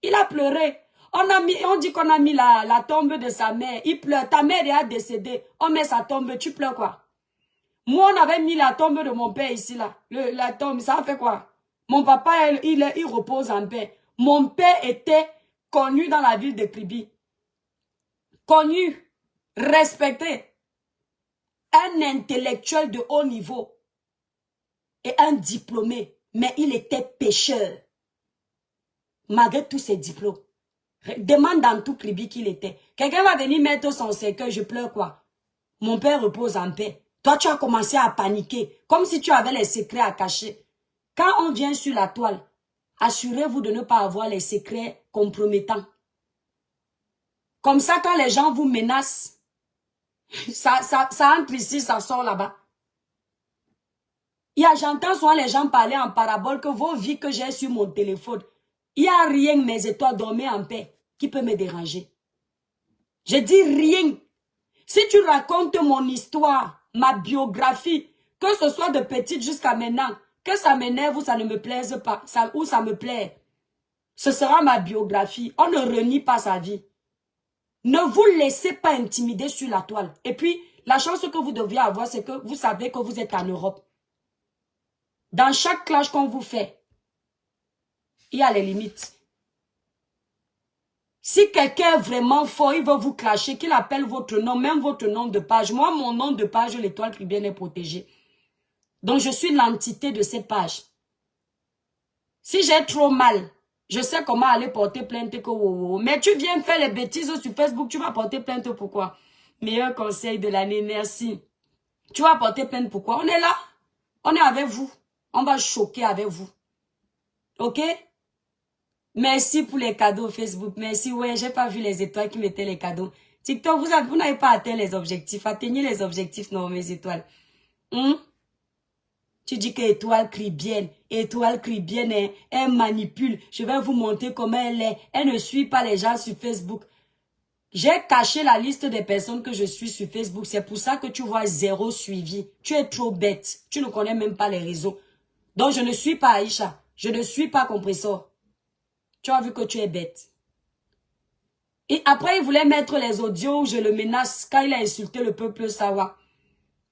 A: il a pleuré. On dit qu'on a mis la tombe de sa mère. Il pleure. Ta mère est décédée. On met sa tombe. Tu pleures quoi? Moi, on avait mis la tombe de mon père ici, là. La tombe, ça a fait quoi? Mon papa, il repose en paix. Mon père était connu dans la ville de Kribi. Connu, respecté. Un intellectuel de haut niveau. Et un diplômé. Mais il était pécheur. Malgré tous ses diplômes. Demande dans tout Kribi qu'il était. Quelqu'un va venir mettre son cercueil, je pleure quoi? Mon père repose en paix. Toi, tu as commencé à paniquer, comme si tu avais les secrets à cacher. Quand on vient sur la toile, assurez-vous de ne pas avoir les secrets compromettants. Comme ça, quand les gens vous menacent, ça entre ici, ça sort là-bas. J'entends souvent les gens parler en parabole que vos vies que j'ai sur mon téléphone, il n'y a rien, mes étoiles, dormez en paix, qui peut me déranger. Je dis rien. Si tu racontes mon histoire, ma biographie, que ce soit de petite jusqu'à maintenant, que ça m'énerve ou ça ne me plaise pas, ou ça me plaît, ce sera ma biographie. On ne renie pas sa vie. Ne vous laissez pas intimider sur la toile. Et puis, la chance que vous deviez avoir, c'est que vous savez que vous êtes en Europe. Dans chaque clash qu'on vous fait, il y a les limites. Si quelqu'un est vraiment fort, il veut vous clasher, qu'il appelle votre nom, même votre nom de page. Moi, mon nom de page, l'étoile Kribienne est protégée. Donc, je suis l'entité de ces pages. Si j'ai trop mal, je sais comment aller porter plainte. Mais tu viens faire les bêtises sur Facebook, tu vas porter plainte pourquoi? Meilleur conseil de l'année, merci. Tu vas porter plainte pourquoi? On est là. On est avec vous. On va choquer avec vous. Ok? Merci pour les cadeaux Facebook. Merci. Ouais, j'ai pas vu les étoiles qui mettaient les cadeaux. TikTok, vous n'avez pas atteint les objectifs. Atteignez les objectifs, non, mes étoiles. Tu dis que étoile Kribienne, elle manipule. Je vais vous montrer comment elle est. Elle ne suit pas les gens sur Facebook. J'ai caché la liste des personnes que je suis sur Facebook. C'est pour ça que tu vois 0 suivi. Tu es trop bête. Tu ne connais même pas les réseaux. Donc, je ne suis pas Aïcha. Je ne suis pas Compressor. Tu as vu que tu es bête. Et après, il voulait mettre les audios où je le menace quand il a insulté le peuple Sawa.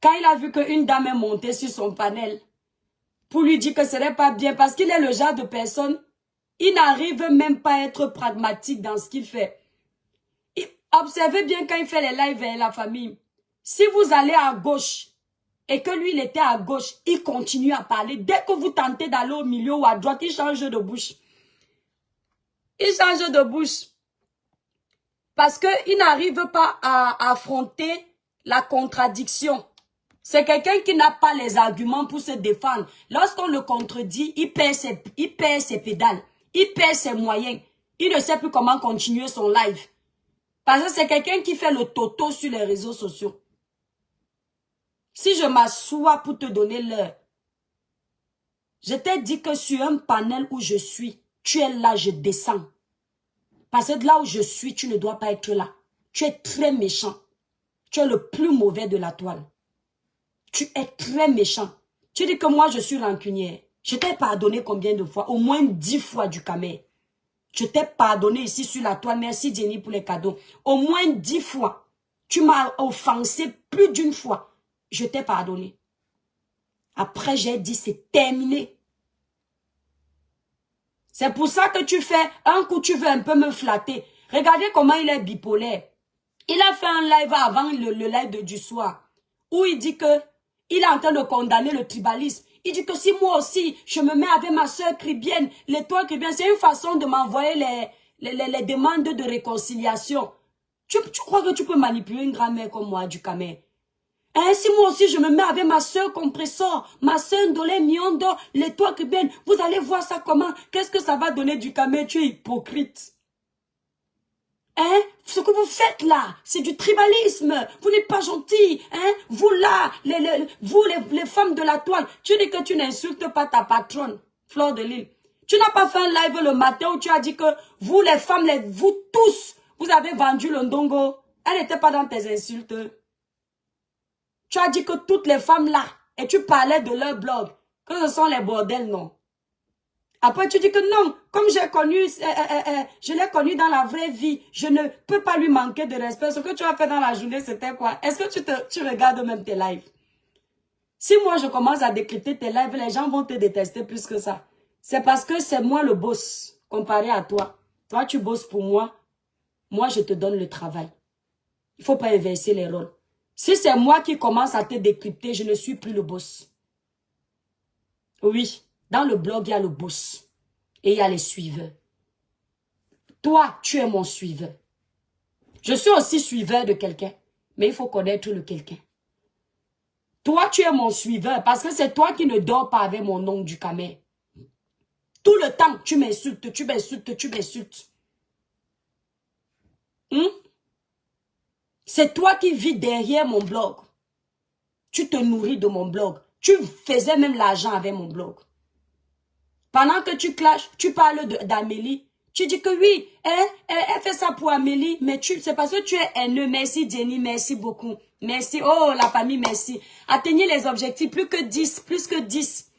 A: Quand il a vu qu'une dame est montée sur son panel pour lui dire que ce n'est pas bien parce qu'il est le genre de personne, il n'arrive même pas à être pragmatique dans ce qu'il fait. Observez bien quand il fait les lives avec la famille. Si vous allez à gauche et que lui, il était à gauche, il continue à parler. Dès que vous tentez d'aller au milieu ou à droite, il change de bouche. Il change de bouche. Parce qu'il n'arrive pas à affronter la contradiction. C'est quelqu'un qui n'a pas les arguments pour se défendre. Lorsqu'on le contredit, il perd ses pédales. Il perd ses moyens. Il ne sait plus comment continuer son live. Parce que c'est quelqu'un qui fait le toto sur les réseaux sociaux. Si je m'assois pour te donner l'heure, je t'ai dit que sur un panel où je suis, tu es là, je descends. Parce que là où je suis, tu ne dois pas être là. Tu es très méchant. Tu es le plus mauvais de la toile. Tu es très méchant. Tu dis que moi, je suis rancunière. Je t'ai pardonné combien de fois? Au moins 10 fois du camé. Je t'ai pardonné ici sur la toile. Merci Jenny pour les cadeaux. Au moins 10 fois. Tu m'as offensé plus d'une fois. Je t'ai pardonné. Après, j'ai dit c'est terminé. C'est pour ça que tu fais un coup, tu veux un peu me flatter. Regardez comment il est bipolaire. Il a fait un live avant le live du soir. Où il dit que il est en train de condamner le tribalisme. Il dit que si moi aussi, je me mets avec ma soeur Kribienne, l'étoile Kribienne, c'est une façon de m'envoyer les demandes de réconciliation. Tu crois que tu peux manipuler une grand-mère comme moi, du Camer? Hein, si moi aussi je me mets avec ma soeur Compressor, ma soeur Ndolé Miondo, l'étoile Kribienne, vous allez voir ça comment? Qu'est-ce que ça va donner du Camer? Tu es hypocrite. Hein? Ce que vous faites là, c'est du tribalisme. Vous n'êtes pas gentil. Hein? Vous là, les femmes de la toile, tu dis que tu n'insultes pas ta patronne, Fleur de Lille. Tu n'as pas fait un live le matin où tu as dit que vous les femmes, vous tous, vous avez vendu le ndongo. Elle n'était pas dans tes insultes. Tu as dit que toutes les femmes là, et tu parlais de leur blog, que ce sont les bordels, non. Après, tu dis que non, comme j'ai connu, je l'ai connu dans la vraie vie, je ne peux pas lui manquer de respect. Ce que tu as fait dans la journée, c'était quoi? Est-ce que tu regardes même tes lives? Si moi, je commence à décrypter tes lives, les gens vont te détester plus que ça. C'est parce que c'est moi le boss, comparé à toi. Toi, tu bosses pour moi. Moi, je te donne le travail. Il ne faut pas inverser les rôles. Si c'est moi qui commence à te décrypter, je ne suis plus le boss. Oui, dans le blog, il y a le boss. Et il y a les suiveurs. Toi, tu es mon suiveur. Je suis aussi suiveur de quelqu'un. Mais il faut connaître le quelqu'un. Toi, tu es mon suiveur parce que c'est toi qui ne dors pas avec mon nom du camé. Tout le temps, tu m'insultes, tu m'insultes, tu m'insultes. C'est toi qui vis derrière mon blog. Tu te nourris de mon blog. Tu faisais même l'argent avec mon blog. Pendant que tu clashes, tu parles d'Amélie. Tu dis que oui, elle fait ça pour Amélie, mais c'est parce que tu es haineux. Merci Jenny, merci beaucoup. Merci, oh la famille, merci. Atteignez les objectifs, plus que 10, plus que 10.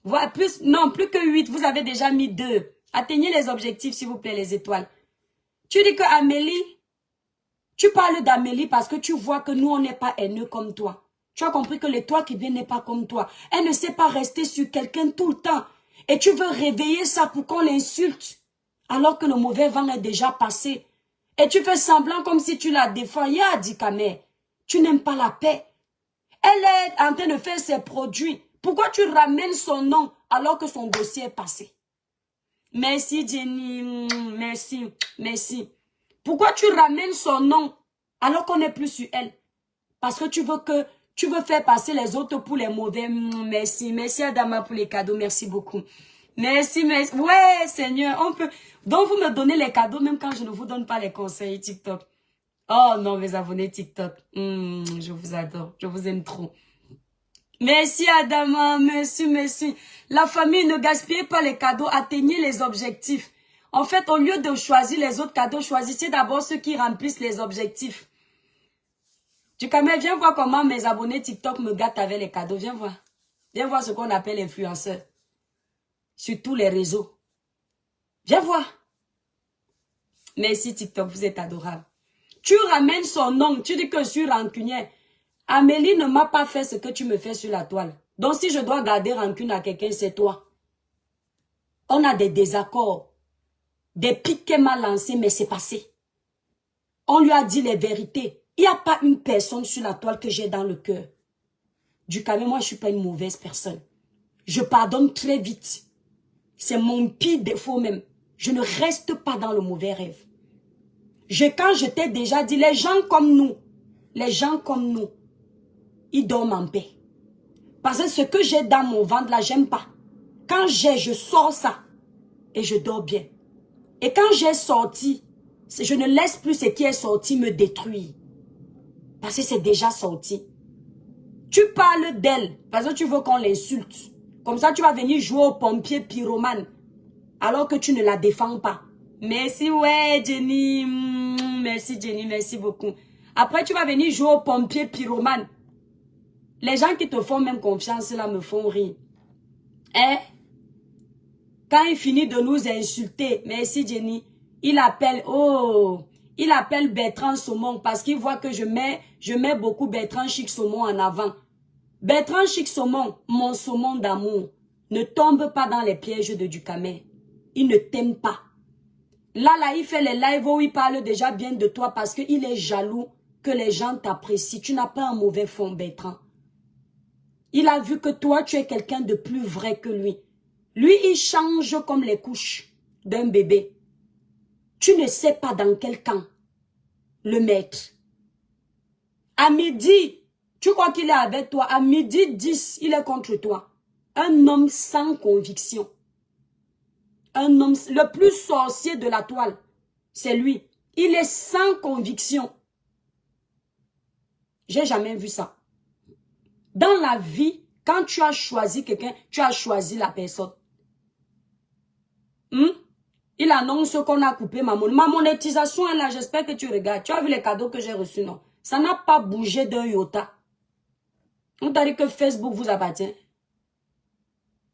A: Voilà, plus que 8, vous avez déjà mis 2. Atteignez les objectifs, s'il vous plaît, les étoiles. Tu dis que Amélie, tu parles d'Amélie parce que tu vois que nous, on n'est pas haineux comme toi. Tu as compris que le toi qui vient n'est pas comme toi. Elle ne sait pas rester sur quelqu'un tout le temps. Et tu veux réveiller ça pour qu'on l'insulte. Alors que le mauvais vent est déjà passé. Et tu fais semblant comme si tu la défends. Ya dit Kamé, tu n'aimes pas la paix. Elle est en train de faire ses produits. Pourquoi tu ramènes son nom alors que son dossier est passé? Merci Jenny, merci, merci. Pourquoi tu ramènes son nom alors qu'on n'est plus sur elle? Parce que tu veux faire passer les autres pour les mauvais. Merci, merci Adama pour les cadeaux, merci beaucoup. Merci, merci. Ouais, Seigneur, on peut. Donc, vous me donnez les cadeaux même quand je ne vous donne pas les conseils TikTok. Oh non, mes abonnés TikTok. Je vous adore, je vous aime trop. Merci Adama, merci, merci. La famille, ne gaspillez pas les cadeaux, atteignez les objectifs. En fait, au lieu de choisir les autres cadeaux, choisissez d'abord ceux qui remplissent les objectifs. Viens voir comment mes abonnés TikTok me gâtent avec les cadeaux. Viens voir. Viens voir ce qu'on appelle influenceurs. Sur tous les réseaux. Viens voir. Merci TikTok, vous êtes adorable. Tu ramènes son nom, tu dis que je suis rancunière. Amélie ne m'a pas fait ce que tu me fais sur la toile. Donc si je dois garder rancune à quelqu'un, c'est toi. On a des désaccords. Des pics qu'elle m'a lancés, mais c'est passé. On lui a dit les vérités. Il n'y a pas une personne sur la toile que j'ai dans le cœur. Du calme, moi je ne suis pas une mauvaise personne. Je pardonne très vite. C'est mon pire défaut même. Je ne reste pas dans le mauvais rêve. Quand je t'ai déjà dit, les gens comme nous, ils dorment en paix. Parce que ce que j'ai dans mon ventre là, j'aime pas. Quand je sors ça et je dors bien. Et quand j'ai sorti, je ne laisse plus ce qui est sorti me détruire. Parce que c'est déjà sorti. Tu parles d'elle parce que tu veux qu'on l'insulte. Comme ça, tu vas venir jouer au pompier pyromane. Alors que tu ne la défends pas. Merci, ouais, Jenny. Merci, Jenny, merci beaucoup. Après, tu vas venir jouer au pompier pyromane. Les gens qui te font même confiance, là, me font rire. Hein? Quand il finit de nous insulter, merci, Jenny, il appelle Bertrand Saumon parce qu'il voit que je mets beaucoup Bertrand Chic Saumon en avant. Bertrand Chic Saumon, mon saumon d'amour, ne tombe pas dans les pièges de Ducamel. Il ne t'aime pas. Là, il fait les lives où il parle déjà bien de toi parce qu'il est jaloux que les gens t'apprécient. Tu n'as pas un mauvais fond, Bertrand. Il a vu que toi, tu es quelqu'un de plus vrai que lui. Lui, il change comme les couches d'un bébé. Tu ne sais pas dans quel camp le mettre. À midi, tu crois qu'il est avec toi. À midi 10, il est contre toi. Un homme sans conviction. Un homme, le plus sorcier de la toile, c'est lui. Il est sans conviction. J'ai jamais vu ça. Dans la vie, quand tu as choisi quelqu'un, tu as choisi la personne. Il annonce qu'on a coupé ma monétisation est là, j'espère que tu regardes. Tu as vu les cadeaux que j'ai reçus, non? Ça n'a pas bougé d'un iota. On t'a dit que Facebook vous appartient.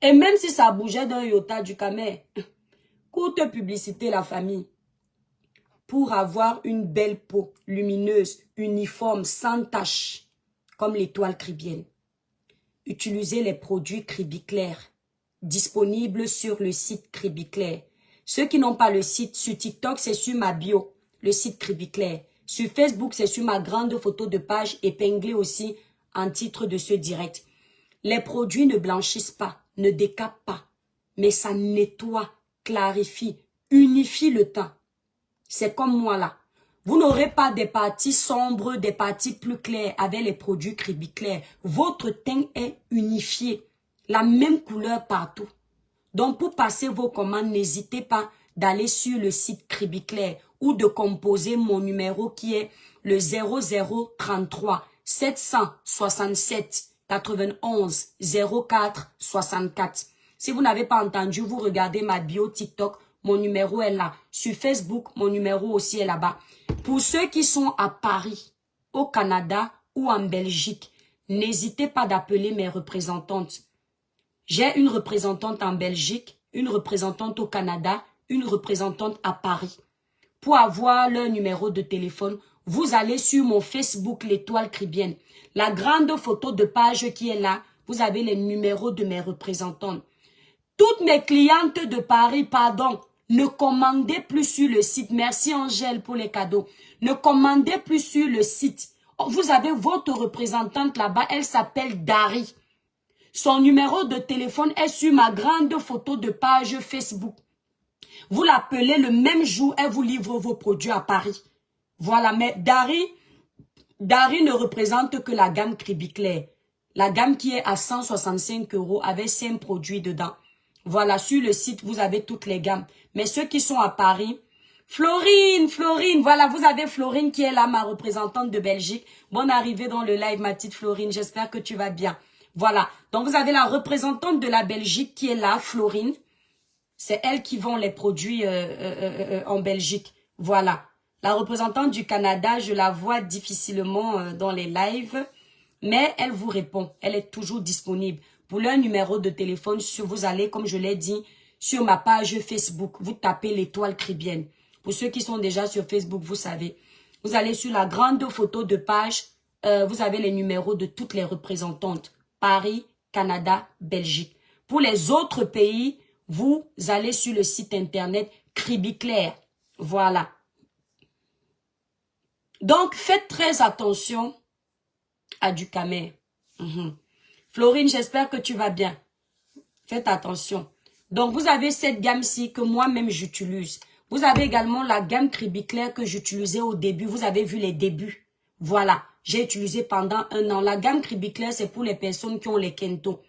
A: Et même si ça bougeait d'un iota du Camer, courte publicité la famille. Pour avoir une belle peau lumineuse, uniforme, sans tache, comme l'étoile cribienne. Utilisez les produits Cribiclair, disponibles sur le site Cribiclair. Ceux qui n'ont pas le site, sur TikTok, c'est sur ma bio, le site Cribiclair. Sur Facebook, c'est sur ma grande photo de page épinglée aussi en titre de ce direct. Les produits ne blanchissent pas, ne décapent pas, mais ça nettoie, clarifie, unifie le teint. C'est comme moi là. Vous n'aurez pas des parties sombres, des parties plus claires avec les produits Cribiclair. Votre teint est unifié, la même couleur partout. Donc pour passer vos commandes, n'hésitez pas d'aller sur le site Cribiclair ou de composer mon numéro qui est le 0033 767 91 04 64. Si vous n'avez pas entendu, vous regardez ma bio TikTok, mon numéro est là. Sur Facebook, mon numéro aussi est là-bas. Pour ceux qui sont à Paris, au Canada ou en Belgique, n'hésitez pas d'appeler mes représentantes. J'ai une représentante en Belgique, une représentante au Canada, une représentante à Paris. Pour avoir leur numéro de téléphone, vous allez sur mon Facebook, l'étoile cribienne. La grande photo de page qui est là, vous avez les numéros de mes représentantes. Toutes mes clientes de Paris, pardon, ne commandez plus sur le site. Merci Angèle pour les cadeaux. Ne commandez plus sur le site. Vous avez votre représentante là-bas, elle s'appelle Dari. Son numéro de téléphone est sur ma grande photo de page Facebook. Vous l'appelez le même jour, elle vous livre vos produits à Paris. Voilà, mais Dari ne représente que la gamme Cribiclair. La gamme qui est à 165 € avec 5 produits dedans. Voilà, sur le site, vous avez toutes les gammes. Mais ceux qui sont à Paris, Florine, voilà, vous avez Florine qui est là, ma représentante de Belgique. Bonne arrivée dans le live, ma petite Florine, j'espère que tu vas bien. Voilà, donc vous avez la représentante de la Belgique qui est là, Florine. C'est elle qui vend les produits en Belgique. Voilà. La représentante du Canada, je la vois difficilement dans les lives, mais elle vous répond. Elle est toujours disponible. Pour leur numéro de téléphone, vous allez, comme je l'ai dit, sur ma page Facebook. Vous tapez l'étoile cribienne. Pour ceux qui sont déjà sur Facebook, vous savez. Vous allez sur la grande photo de page. Vous avez les numéros de toutes les représentantes. Paris, Canada, Belgique. Pour les autres pays, vous allez sur le site internet Cribiclair. Voilà. Donc, faites très attention à du Camer. Florine, j'espère que tu vas bien. Faites attention. Donc, vous avez cette gamme-ci que moi-même j'utilise. Vous avez également la gamme Cribiclair que j'utilisais au début. Vous avez vu les débuts. Voilà. J'ai utilisé pendant 1 an. La gamme Cribiclair, c'est pour les personnes qui ont les kentos.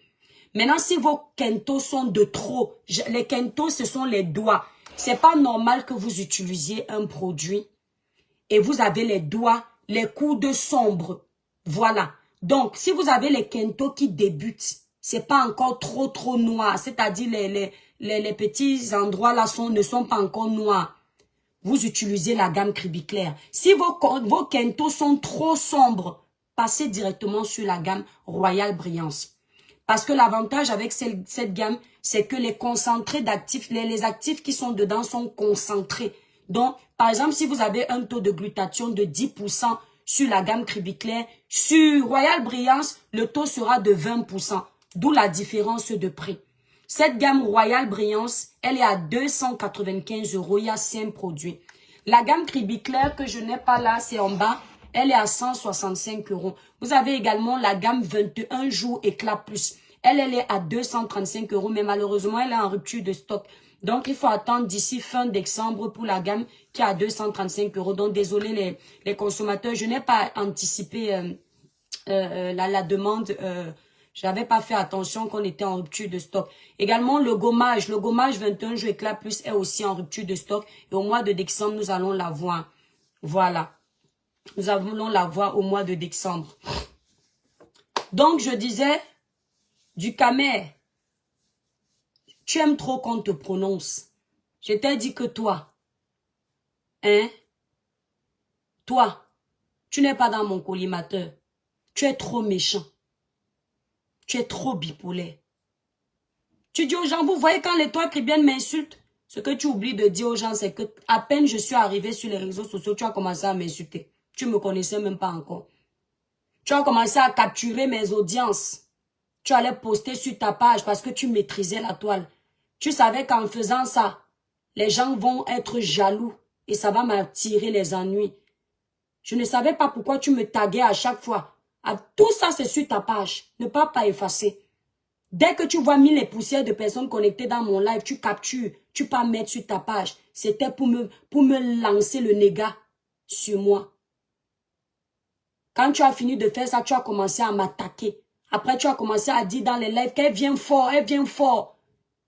A: Maintenant, si vos kentos sont de trop, les kentos, ce sont les doigts. C'est pas normal que vous utilisiez un produit et vous avez les doigts, les coudes sombres. Voilà. Donc, si vous avez les kentos qui débutent, c'est pas encore trop noir. C'est-à-dire les petits endroits là ne sont pas encore noirs. Vous utilisez la gamme Cribiclair. Si vos kentos sont trop sombres, passez directement sur la gamme Royal Brillance. Parce que l'avantage avec cette gamme, c'est que les concentrés d'actifs, les actifs qui sont dedans sont concentrés. Donc, par exemple, si vous avez un taux de glutathion de 10% sur la gamme Cribiclair, sur Royal Brillance, le taux sera de 20%. D'où la différence de prix. Cette gamme Royal Brillance, elle est à 295 €. Il y a 5 produits. La gamme Cribiclair que je n'ai pas là, c'est en bas. Elle est à 165 €. Vous avez également la gamme 21 jours éclat plus. Elle est à 235 €, mais malheureusement, elle est en rupture de stock. Donc, il faut attendre d'ici fin décembre pour la gamme qui est à 235 €. Donc, désolé les consommateurs, je n'ai pas anticipé la demande. Je n'avais pas fait attention qu'on était en rupture de stock. Également, le gommage 21 jours éclat plus est aussi en rupture de stock. Et au mois de décembre, nous allons l'avoir. Voilà. Nous allons l'avoir au mois de décembre. Donc, je disais, du Camer, tu aimes trop qu'on te prononce. Je t'ai dit que toi, toi, tu n'es pas dans mon collimateur. Tu es trop méchant. Tu es trop bipolaire. Tu dis aux gens, vous voyez quand les toits chrétiens m'insultent, ce que tu oublies de dire aux gens, c'est que à peine je suis arrivé sur les réseaux sociaux, tu as commencé à m'insulter. Tu me connaissais même pas encore. Tu as commencé à capturer mes audiences. Tu allais poster sur ta page parce que tu maîtrisais la toile. Tu savais qu'en faisant ça, les gens vont être jaloux et ça va m'attirer les ennuis. Je ne savais pas pourquoi tu me taguais à chaque fois. Tout ça, c'est sur ta page. Ne pas effacer. Dès que tu vois 1000 et poussières de personnes connectées dans mon live, tu captures, tu peux mettre sur ta page. C'était pour me lancer le négat sur moi. Quand tu as fini de faire ça, tu as commencé à m'attaquer. Après, tu as commencé à dire dans les lives qu'elle vient fort, elle vient fort.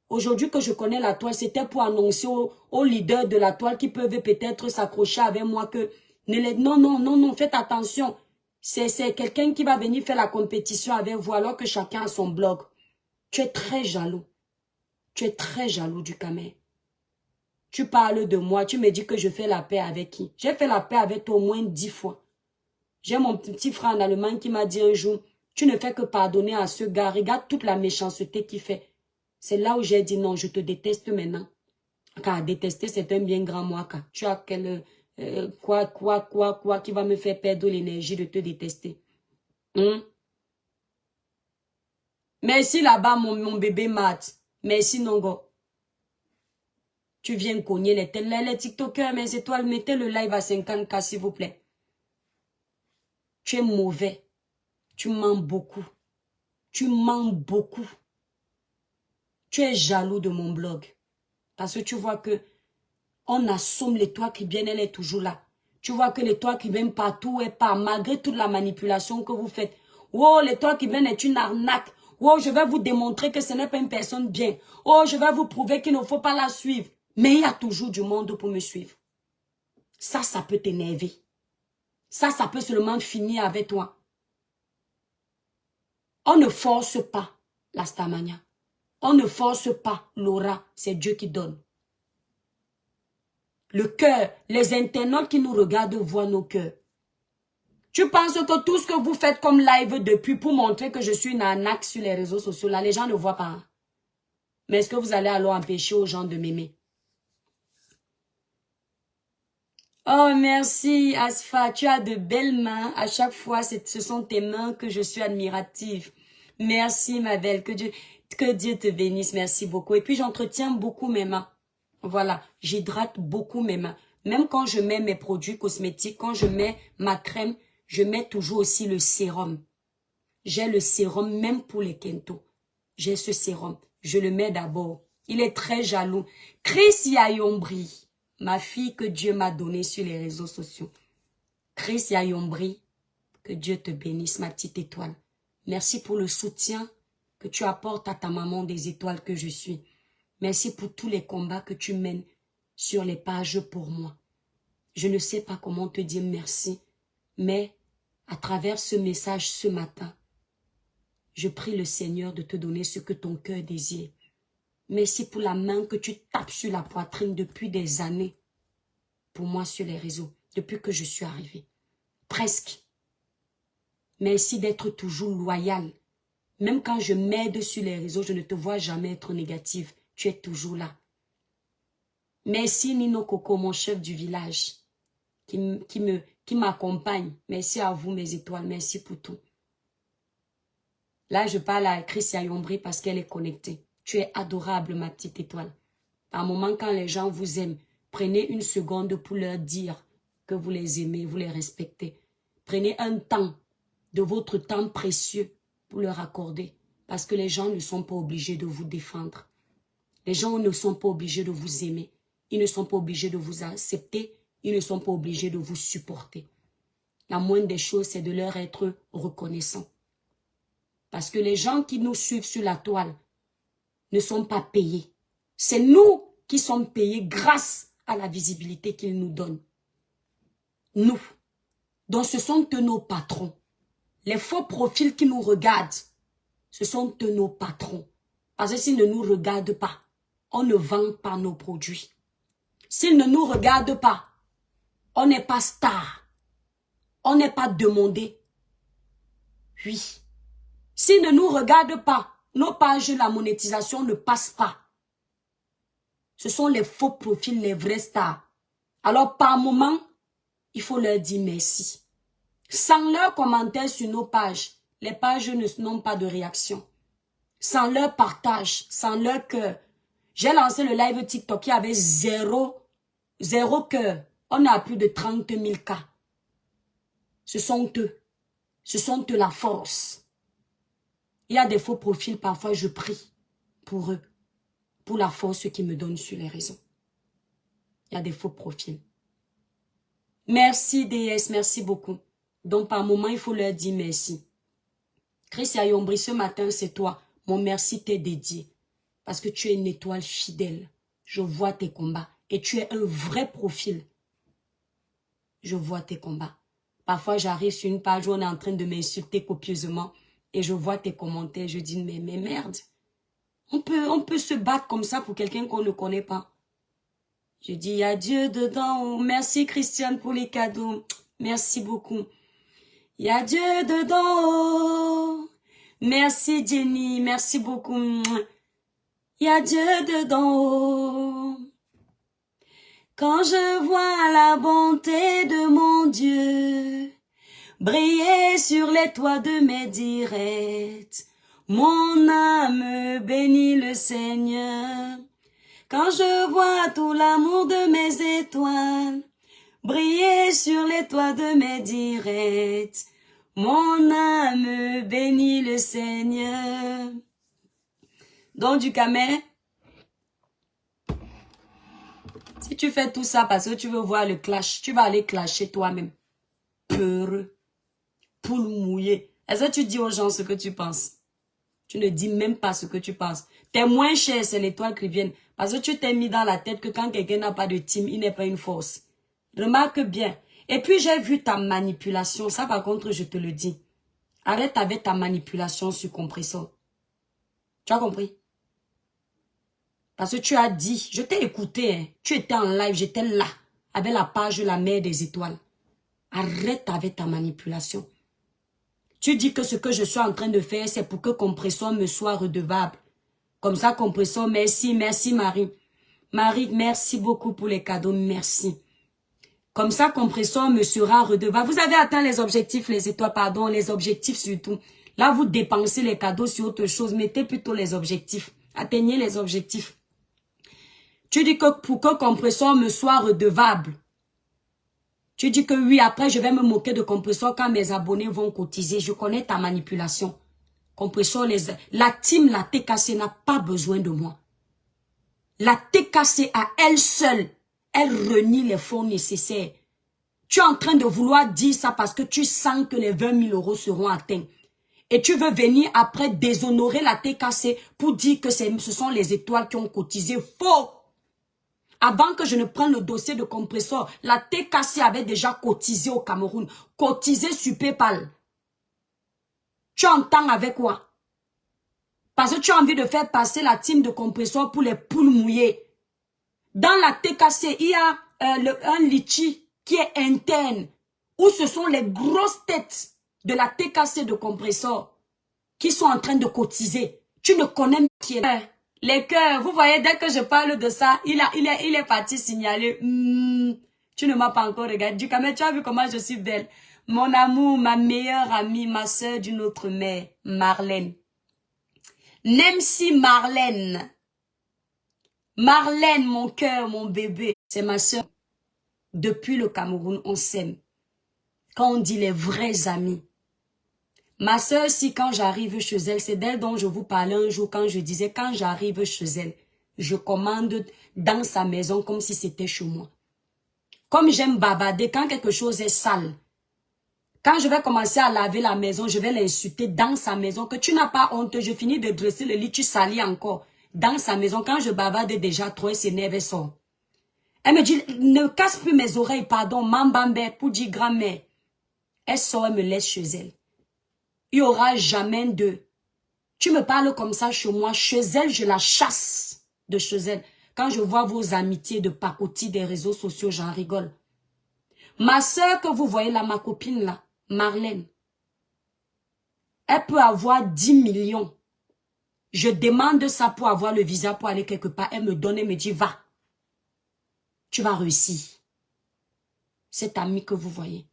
A: Aujourd'hui que je connais la toile, c'était pour annoncer aux leaders de la toile qui peuvent peut-être s'accrocher avec moi que non, faites attention. C'est quelqu'un qui va venir faire la compétition avec vous alors que chacun a son blog. Tu es très jaloux. Tu es très jaloux du Camer. Tu parles de moi, tu me dis que je fais la paix avec qui? J'ai fait la paix avec toi au moins 10 fois. J'ai mon petit frère en Allemagne qui m'a dit un jour, tu ne fais que pardonner à ce gars, regarde toute la méchanceté qu'il fait. C'est là où j'ai dit non, je te déteste maintenant. Car détester, c'est un bien grand mot. Tu as quel... quoi qui va me faire perdre l'énergie de te détester. Merci là-bas, mon bébé Matt. Merci, Nongo. Tu viens cogner les TikTokers, mes étoiles. Mettez le live à 50K, s'il vous plaît. Tu es mauvais. Tu mens beaucoup. Tu mens beaucoup. Tu es jaloux de mon blog. Parce que tu vois que on assomme l'étoile qui vient, elle est toujours là. Tu vois que l'étoile qui vient partout est pas, malgré toute la manipulation que vous faites. Oh, l'étoile qui vient est une arnaque. Oh, je vais vous démontrer que ce n'est pas une personne bien. Oh, je vais vous prouver qu'il ne faut pas la suivre. Mais il y a toujours du monde pour me suivre. Ça peut t'énerver. Ça peut seulement finir avec toi. On ne force pas la Starmania. On ne force pas Laura. C'est Dieu qui donne. Le cœur, les internautes qui nous regardent voient nos cœurs. Tu penses que tout ce que vous faites comme live depuis pour montrer que je suis une arnaque sur les réseaux sociaux, là, les gens ne voient pas. Mais est-ce que vous allez alors empêcher aux gens de m'aimer? Oh, merci, Asfa. Tu as de belles mains. À chaque fois, ce sont tes mains que je suis admirative. Merci, ma belle. Que Dieu te bénisse. Merci beaucoup. Et puis, j'entretiens beaucoup mes mains. Voilà, j'hydrate beaucoup mes mains. Même quand je mets mes produits cosmétiques, quand je mets ma crème, je mets toujours aussi le sérum. J'ai le sérum même pour les Kento. J'ai ce sérum. Je le mets d'abord. Il est très jaloux. Chris Yayombri, ma fille que Dieu m'a donnée sur les réseaux sociaux. Chris Yayombri, que Dieu te bénisse, ma petite étoile. Merci pour le soutien que tu apportes à ta maman des étoiles que je suis. Merci pour tous les combats que tu mènes sur les pages pour moi. Je ne sais pas comment te dire merci, mais à travers ce message ce matin, je prie le Seigneur de te donner ce que ton cœur désire. Merci pour la main que tu tapes sur la poitrine depuis des années. Pour moi sur les réseaux, depuis que je suis arrivée. Presque. Merci d'être toujours loyal. Même quand je m'aide sur les réseaux, je ne te vois jamais être négative. Tu es toujours là. Merci Nino Coco, mon chef du village, qui m'accompagne. Merci à vous, mes étoiles. Merci pour tout. Là, je parle à Chris Yayombri parce qu'elle est connectée. Tu es adorable, ma petite étoile. Par moment, quand les gens vous aiment, prenez une seconde pour leur dire que vous les aimez, vous les respectez. Prenez un temps, de votre temps précieux, pour leur accorder. Parce que les gens ne sont pas obligés de vous défendre. Les gens ne sont pas obligés de vous aimer. Ils ne sont pas obligés de vous accepter. Ils ne sont pas obligés de vous supporter. La moindre des choses, c'est de leur être reconnaissant. Parce que les gens qui nous suivent sur la toile ne sont pas payés. C'est nous qui sommes payés grâce à la visibilité qu'ils nous donnent. Nous. Donc ce sont de nos patrons. Les faux profils qui nous regardent, ce sont de nos patrons. Parce que s'ils ne nous regardent pas, on ne vend pas nos produits. S'ils ne nous regardent pas, on n'est pas star. On n'est pas demandé. Oui. S'ils ne nous regardent pas, nos pages, la monétisation ne passe pas. Ce sont les faux profils, les vrais stars. Alors, par moment, il faut leur dire merci. Sans leurs commentaires sur nos pages, les pages n'ont pas de réaction. Sans leur partage, sans leur cœur. J'ai lancé le live TikTok qui avait zéro cœur. On a plus de 30 000 cas. Ce sont eux. Ce sont eux la force. Il y a des faux profils, parfois je prie pour eux. Pour la force qu'ils me donnent sur les réseaux. Il y a des faux profils. Merci DS, merci beaucoup. Donc par moment, il faut leur dire merci. Christian Yombri, ce matin, c'est toi. Mon merci t'est dédié. Parce que tu es une étoile fidèle. Je vois tes combats. Et tu es un vrai profil. Je vois tes combats. Parfois, j'arrive sur une page où on est en train de m'insulter copieusement. Et je vois tes commentaires. Je dis, mais merde. On peut se battre comme ça pour quelqu'un qu'on ne connaît pas. Je dis, il y a Dieu dedans. Oh, merci Christiane pour les cadeaux. Merci beaucoup. Il y a Dieu dedans. Oh. Merci Jenny. Merci beaucoup. Il y a Dieu dedans. Oh. Quand je vois la bonté de mon Dieu briller sur les toits de mes directs, mon âme bénit le Seigneur. Quand je vois tout l'amour de mes étoiles briller sur les toits de mes directs, mon âme bénit le Seigneur. Donc du camé, si tu fais tout ça parce que tu veux voir le clash, tu vas aller clasher toi-même. Peureux, poule mouillée. Est-ce que tu dis aux gens ce que tu penses? Tu ne dis même pas ce que tu penses. T'es moins cher, c'est l'étoile qui vient. Parce que tu t'es mis dans la tête que quand quelqu'un n'a pas de team, il n'est pas une force. Remarque bien. Et puis j'ai vu ta manipulation. Ça par contre, je te le dis. Arrête avec ta manipulation sur compresseur. Tu as compris? Parce que tu as dit, je t'ai écouté, hein. Tu étais en live, j'étais là, avec la page La Mer des Étoiles. Arrête avec ta manipulation. Tu dis que ce que je suis en train de faire, c'est pour que Compresseur me soit redevable. Comme ça, Compresseur, merci, merci Marie. Marie, merci beaucoup pour les cadeaux, merci. Comme ça, Compresseur me sera redevable. Vous avez atteint les objectifs, les étoiles, pardon, les objectifs surtout. Là, vous dépensez les cadeaux sur autre chose. Mettez plutôt les objectifs. Atteignez les objectifs. Tu dis que pour que Compresseur me soit redevable. Tu dis que oui, après je vais me moquer de Compresseur quand mes abonnés vont cotiser. Je connais ta manipulation. Compresseur, la team, la TKC n'a pas besoin de moi. La TKC à elle seule, elle renie les fonds nécessaires. Tu es en train de vouloir dire ça parce que tu sens que les 20 000 € seront atteints. Et tu veux venir après déshonorer la TKC pour dire que ce sont les étoiles qui ont cotisé. Faux! Avant que je ne prenne le dossier de Compresseur, la TKC avait déjà cotisé au Cameroun. Cotisé sur PayPal. Tu entends avec quoi? Parce que tu as envie de faire passer la team de Compresseur pour les poules mouillées. Dans la TKC, il y a un litchi qui est interne. Où ce sont les grosses têtes de la TKC de Compresseur qui sont en train de cotiser. Tu ne connais pas. Les cœurs, vous voyez, dès que je parle de ça, il est parti signaler. Tu ne m'as pas encore regardé. Du camé, tu as vu comment je suis belle. Mon amour, ma meilleure amie, ma soeur d'une autre mère, Marlène. Nemsi Marlène. Marlène, mon cœur, mon bébé. C'est ma soeur. Depuis le Cameroun, on s'aime. Quand on dit les vrais amis. Ma soeur, si quand j'arrive chez elle, c'est d'elle dont je vous parlais un jour quand je disais, quand j'arrive chez elle, je commande dans sa maison comme si c'était chez moi. Comme j'aime bavarder, quand quelque chose est sale, quand je vais commencer à laver la maison, je vais l'insulter dans sa maison, que tu n'as pas honte, je finis de dresser le lit, tu salis encore. Dans sa maison, quand je bavarde déjà trop, elle s'énerve, elle sort. Elle me dit, ne casse plus mes oreilles, pardon, mambambe, pour dire grand-mère. Elle sort, elle me laisse chez elle. Il n'y aura jamais de... Tu me parles comme ça chez moi. Chez elle, je la chasse de chez elle. Quand je vois vos amitiés de pacotille des réseaux sociaux, j'en rigole. Ma soeur que vous voyez là, ma copine là, Marlène, elle peut avoir 10 millions. Je demande ça pour avoir le visa pour aller quelque part. Elle me donne et me dit, va. Tu vas réussir. Cette amie que vous voyez,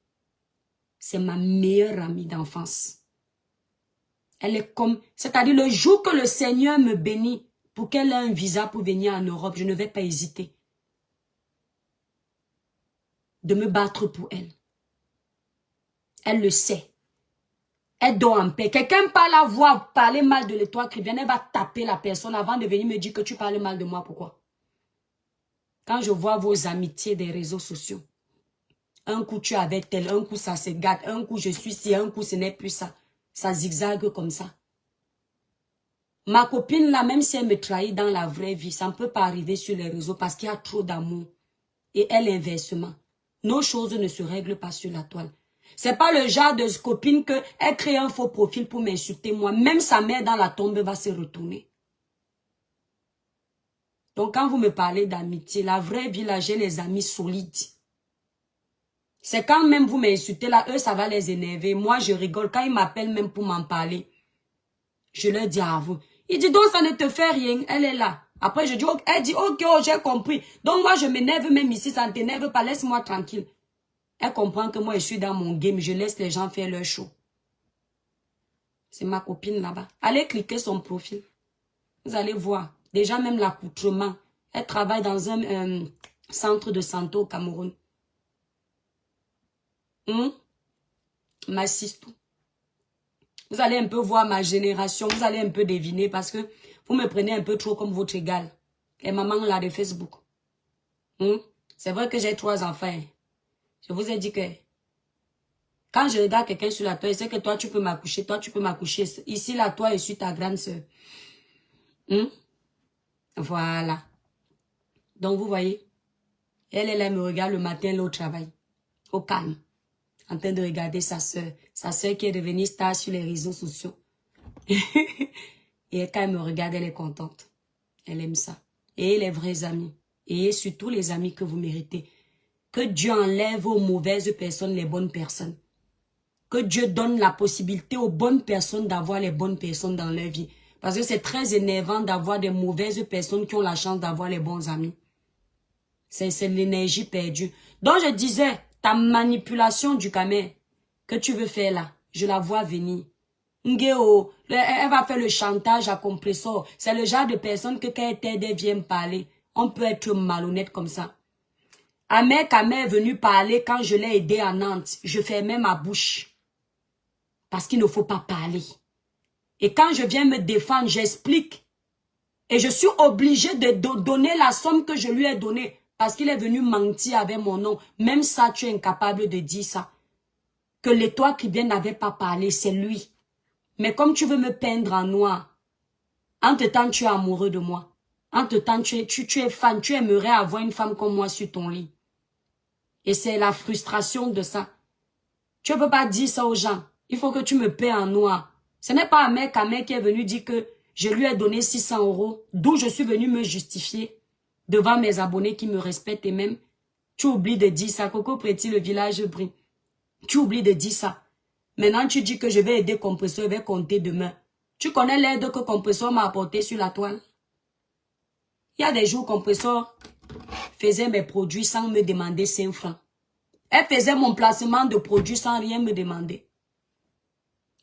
A: c'est ma meilleure amie d'enfance. Elle est comme, c'est-à-dire le jour que le Seigneur me bénit pour qu'elle ait un visa pour venir en Europe, je ne vais pas hésiter de me battre pour elle. Elle le sait. Elle dort en paix. Quelqu'un parle à voix, parler mal de l'étoile chrétienne, elle va taper la personne avant de venir me dire que tu parles mal de moi. Pourquoi? Quand je vois vos amitiés des réseaux sociaux, un coup tu es avec tel, un coup ça se gâte, un coup je suis ci, un coup ce n'est plus ça. Ça zigzague comme ça. Ma copine là, même si elle me trahit dans la vraie vie, ça ne peut pas arriver sur les réseaux parce qu'il y a trop d'amour. Et elle inversement. Nos choses ne se règlent pas sur la toile. C'est pas le genre de copine que elle crée un faux profil pour m'insulter moi. Même sa mère dans la tombe va se retourner. Donc quand vous me parlez d'amitié, la vraie vie là, j'ai les amis solides. C'est quand même vous m'insultez là, eux ça va les énerver. Moi je rigole. Quand ils m'appellent même pour m'en parler, je leur dis à vous. Il dit donc ça ne te fait rien, elle est là. Après je dis, elle dit ok, oh, j'ai compris. Donc moi je m'énerve même ici, ça ne t'énerve pas, laisse-moi tranquille. Elle comprend que moi, je suis dans mon game. Je laisse les gens faire leur show. C'est ma copine là-bas. Allez cliquer son profil. Vous allez voir. Déjà, même l'accoutrement. Elle travaille dans un centre de santé au Cameroun. M'assiste tout. Vous allez un peu voir ma génération. Vous allez un peu deviner parce que vous me prenez un peu trop comme votre égal. Les mamans là de Facebook. C'est vrai que j'ai 3 enfants. Je vous ai dit que quand je regarde quelqu'un sur la toile, c'est que toi, tu peux m'accoucher, toi, tu peux m'accoucher. Ici, là, toi, je suis ta grande soeur. Voilà. Donc, vous voyez, elle là, elle me regarde le matin, là, au travail, au calme, en train de regarder sa soeur qui est devenue star sur les réseaux sociaux. Et quand elle me regarde, elle est contente. Elle aime ça. Et les vrais amis. Et surtout les amis que vous méritez. Que Dieu enlève aux mauvaises personnes les bonnes personnes. Que Dieu donne la possibilité aux bonnes personnes d'avoir les bonnes personnes dans leur vie. Parce que c'est très énervant d'avoir des mauvaises personnes qui ont la chance d'avoir les bons amis. C'est l'énergie perdue. Donc je disais, ta manipulation du camé que tu veux faire là, je la vois venir. Ngéo, elle va faire le chantage à compressor. C'est le genre de personne que quand elle t'aide, elle vient parler. On peut être malhonnête comme ça. Ahmed Kamé est venu parler quand je l'ai aidé à Nantes. Je fermais ma bouche. Parce qu'il ne faut pas parler. Et quand je viens me défendre, j'explique. Et je suis obligée de donner la somme que je lui ai donnée. Parce qu'il est venu mentir avec mon nom. Même ça, tu es incapable de dire ça. Que l'étoile qui vient n'avait pas parlé, c'est lui. Mais comme tu veux me peindre en noir, entre-temps, tu es amoureux de moi. Entre-temps, tu es fan, tu aimerais avoir une femme comme moi sur ton lit. Et c'est la frustration de ça. Tu ne peux pas dire ça aux gens. Il faut que tu me paies en noir. Ce n'est pas un mec qui est venu dire que je lui ai donné 600 €, d'où je suis venu me justifier devant mes abonnés qui me respectent et même. Tu oublies de dire ça. Coco Préti, le village brille. Tu oublies de dire ça. Maintenant, tu dis que je vais aider Compressor, je vais compter demain. Tu connais l'aide que Compressor m'a apportée sur la toile? Il y a des jours, Compressor faisait mes produits sans me demander 5 francs. Elle faisait mon placement de produits sans rien me demander.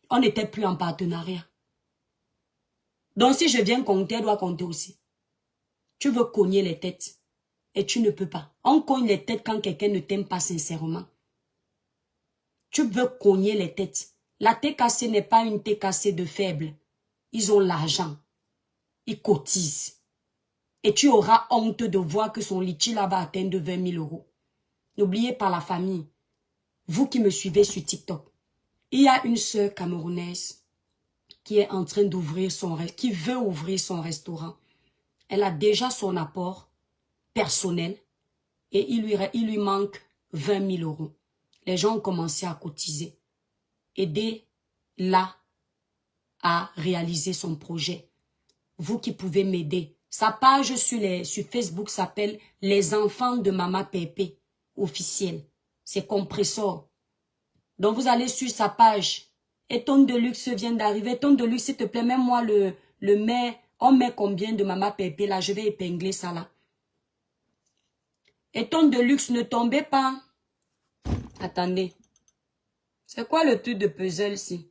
A: On n'était plus en partenariat. Donc si je viens compter, elle doit compter aussi. Tu veux cogner les têtes et tu ne peux pas. On cogne les têtes quand quelqu'un ne t'aime pas sincèrement. Tu veux cogner les têtes. La TKC n'est pas une TKC de faible. Ils ont l'argent. Ils cotisent. Et tu auras honte de voir que son litchi là va atteindre 20 000 €. N'oubliez pas la famille. Vous qui me suivez sur TikTok. Il y a une sœur camerounaise qui est en train d'ouvrir qui veut ouvrir son restaurant. Elle a déjà son apport personnel et il lui manque 20 000 €. Les gens ont commencé à cotiser. Aidez-la à réaliser son projet. Vous qui pouvez m'aider. Sa page sur Facebook s'appelle « Les enfants de Mama Pépé » officiel. C'est Compressor. Donc vous allez sur sa page. Et Tonne de Luxe vient d'arriver. Tonne de Luxe, s'il te plaît, mets-moi le on met combien de Mama Pépé là, je vais épingler ça là. Et ton de luxe, ne tombez pas. Attendez. C'est quoi le truc de puzzle-ci?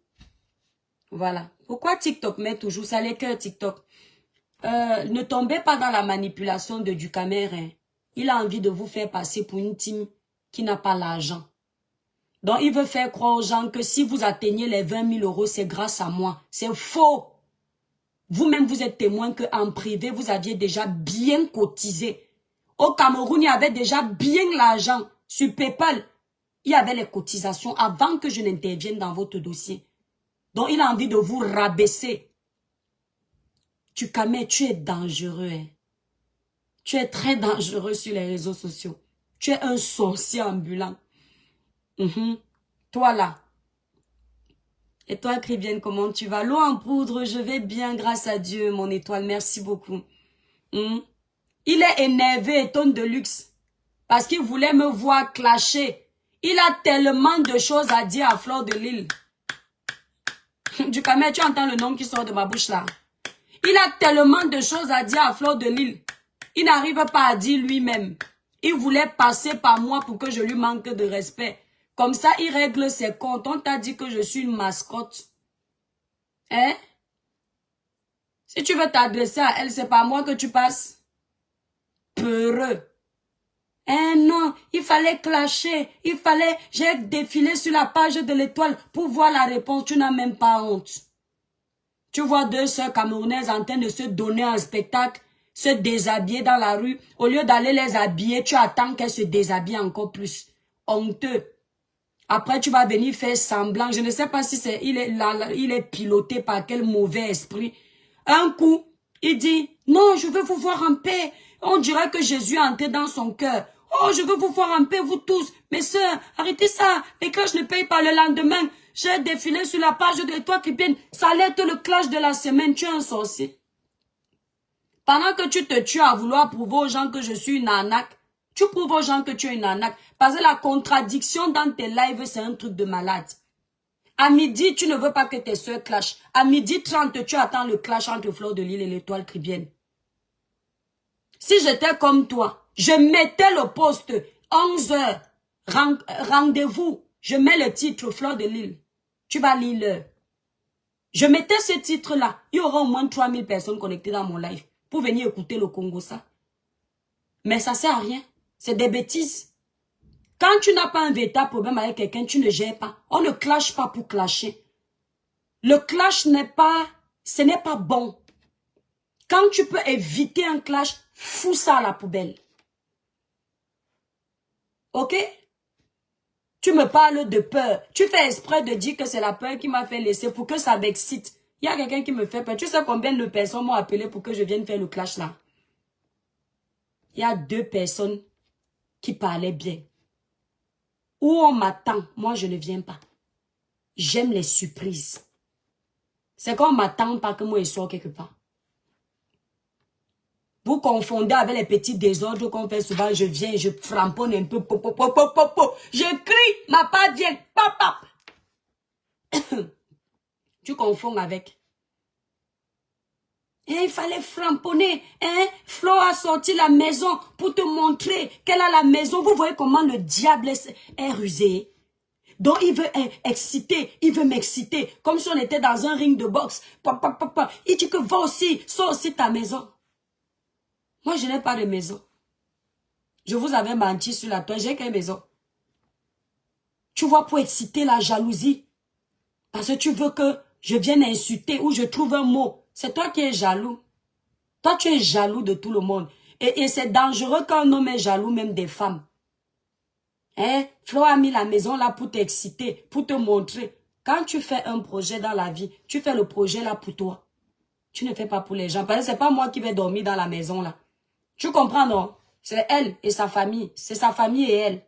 A: Voilà. Pourquoi TikTok met toujours ça, les cœurs TikTok? Ne tombez pas dans la manipulation de Ducamer. Hein. Il a envie de vous faire passer pour une team qui n'a pas l'argent. Donc, il veut faire croire aux gens que si vous atteignez les 20 000 euros, c'est grâce à moi. C'est faux. Vous-même, vous êtes témoin qu'en privé, vous aviez déjà bien cotisé. Au Cameroun, il y avait déjà bien l'argent. Sur PayPal, il y avait les cotisations avant que je n'intervienne dans votre dossier. Donc, il a envie de vous rabaisser. Ducamer, tu es dangereux. Hein. Tu es très dangereux sur les réseaux sociaux. Tu es un sorcier ambulant. Toi là. Et toi, Cribienne, comment tu vas? L'eau en poudre, je vais bien, grâce à Dieu, mon étoile. Merci beaucoup. Il est énervé, tonne de luxe. Parce qu'il voulait me voir clasher. Il a tellement de choses à dire à Fleur de Lille. Ducamer, tu entends le nom qui sort de ma bouche là? Il a tellement de choses à dire à Fleur de Lille. Il n'arrive pas à dire lui-même. Il voulait passer par moi pour que je lui manque de respect. Comme ça, il règle ses comptes. On t'a dit que je suis une mascotte. Hein? Si tu veux t'adresser à elle, c'est par moi que tu passes. Peureux. Hein, non, il fallait clasher. J'ai défilé sur la page de l'étoile pour voir la réponse. Tu n'as même pas honte. Tu vois deux sœurs camerounaises en train de se donner un spectacle, se déshabiller dans la rue. Au lieu d'aller les habiller, tu attends qu'elles se déshabillent encore plus. Honteux. Après, tu vas venir faire semblant. Je ne sais pas si il est piloté par quel mauvais esprit. Un coup, il dit, non, je veux vous voir en paix. On dirait que Jésus est entré dans son cœur. Oh, je veux vous voir en paix, vous tous. Mes sœurs, arrêtez ça. Et quand je ne paye pas le lendemain, j'ai défilé sur la page de toi qui viennent. Ça allait être le clash de la semaine. Tu es un sorcier. Pendant que tu te tues à vouloir prouver aux gens que je suis une arnaque, tu prouves aux gens que tu es une arnaque. Parce que la contradiction dans tes lives, c'est un truc de malade. À midi, tu ne veux pas que tes soeurs clashent. À midi 30, tu attends le clash entre Fleur de Lille et l'étoile Cribienne. Si j'étais comme toi, je mettais le poste 11 heures. Rendez-vous. Je mets le titre Fleur de Lille. Tu vas lire l'heure. Je mettais ce titre-là. Il y aura au moins 3000 personnes connectées dans mon live pour venir écouter le Congo ça. Mais ça sert à rien. C'est des bêtises. Quand tu n'as pas un véritable problème avec quelqu'un, tu ne gères pas. On ne clash pas pour clasher. Le clash ce n'est pas bon. Quand tu peux éviter un clash, fous ça à la poubelle. Ok? Tu me parles de peur. Tu fais exprès de dire que c'est la peur qui m'a fait laisser pour que ça m'excite. Il y a quelqu'un qui me fait peur. Tu sais combien de personnes m'ont appelé pour que je vienne faire le clash là? Il y a 2 personnes qui parlaient bien. Où on m'attend, moi je ne viens pas. J'aime les surprises. C'est qu'on m'attend pas que moi je sors quelque part. Vous confondez avec les petits désordres qu'on fait souvent. Je viens, je framponne un peu. Je crie, ma part vient. Tu confonds avec. Et il fallait framponner. Hein? Flo a sorti la maison pour te montrer qu'elle a la maison. Vous voyez comment le diable est rusé. Donc il veut exciter, il veut m'exciter. Comme si on était dans un ring de boxe. Il dit que va aussi, sors aussi ta maison. Moi, je n'ai pas de maison. Je vous avais menti sur la toile, j'ai qu'une maison. Tu vois, pour exciter la jalousie. Parce que tu veux que je vienne insulter ou je trouve un mot. C'est toi qui es jaloux. Toi, tu es jaloux de tout le monde. Et c'est dangereux quand un homme est jaloux, même des femmes. Hein? Flo a mis la maison là pour t'exciter, pour te montrer. Quand tu fais un projet dans la vie, tu fais le projet là pour toi. Tu ne fais pas pour les gens. Parce que c'est pas moi qui vais dormir dans la maison là. Tu comprends, non? C'est elle et sa famille. C'est sa famille et elle.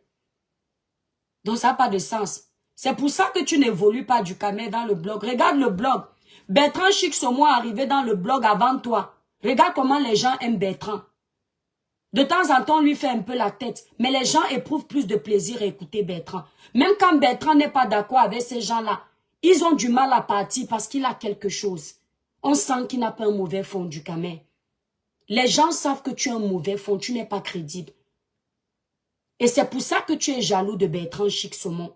A: Donc ça n'a pas de sens. C'est pour ça que tu n'évolues pas Ducamer dans le blog. Regarde le blog. Bertrand Chic Somo est arrivé dans le blog avant toi. Regarde comment les gens aiment Bertrand. De temps en temps, on lui fait un peu la tête. Mais les gens éprouvent plus de plaisir à écouter Bertrand. Même quand Bertrand n'est pas d'accord avec ces gens-là, ils ont du mal à partir parce qu'il a quelque chose. on sent qu'il n'a pas un mauvais fond du camé. Les gens savent que tu as un mauvais fond, tu n'es pas crédible. Et c'est pour ça que tu es jaloux de Bertrand Chic-Saumon.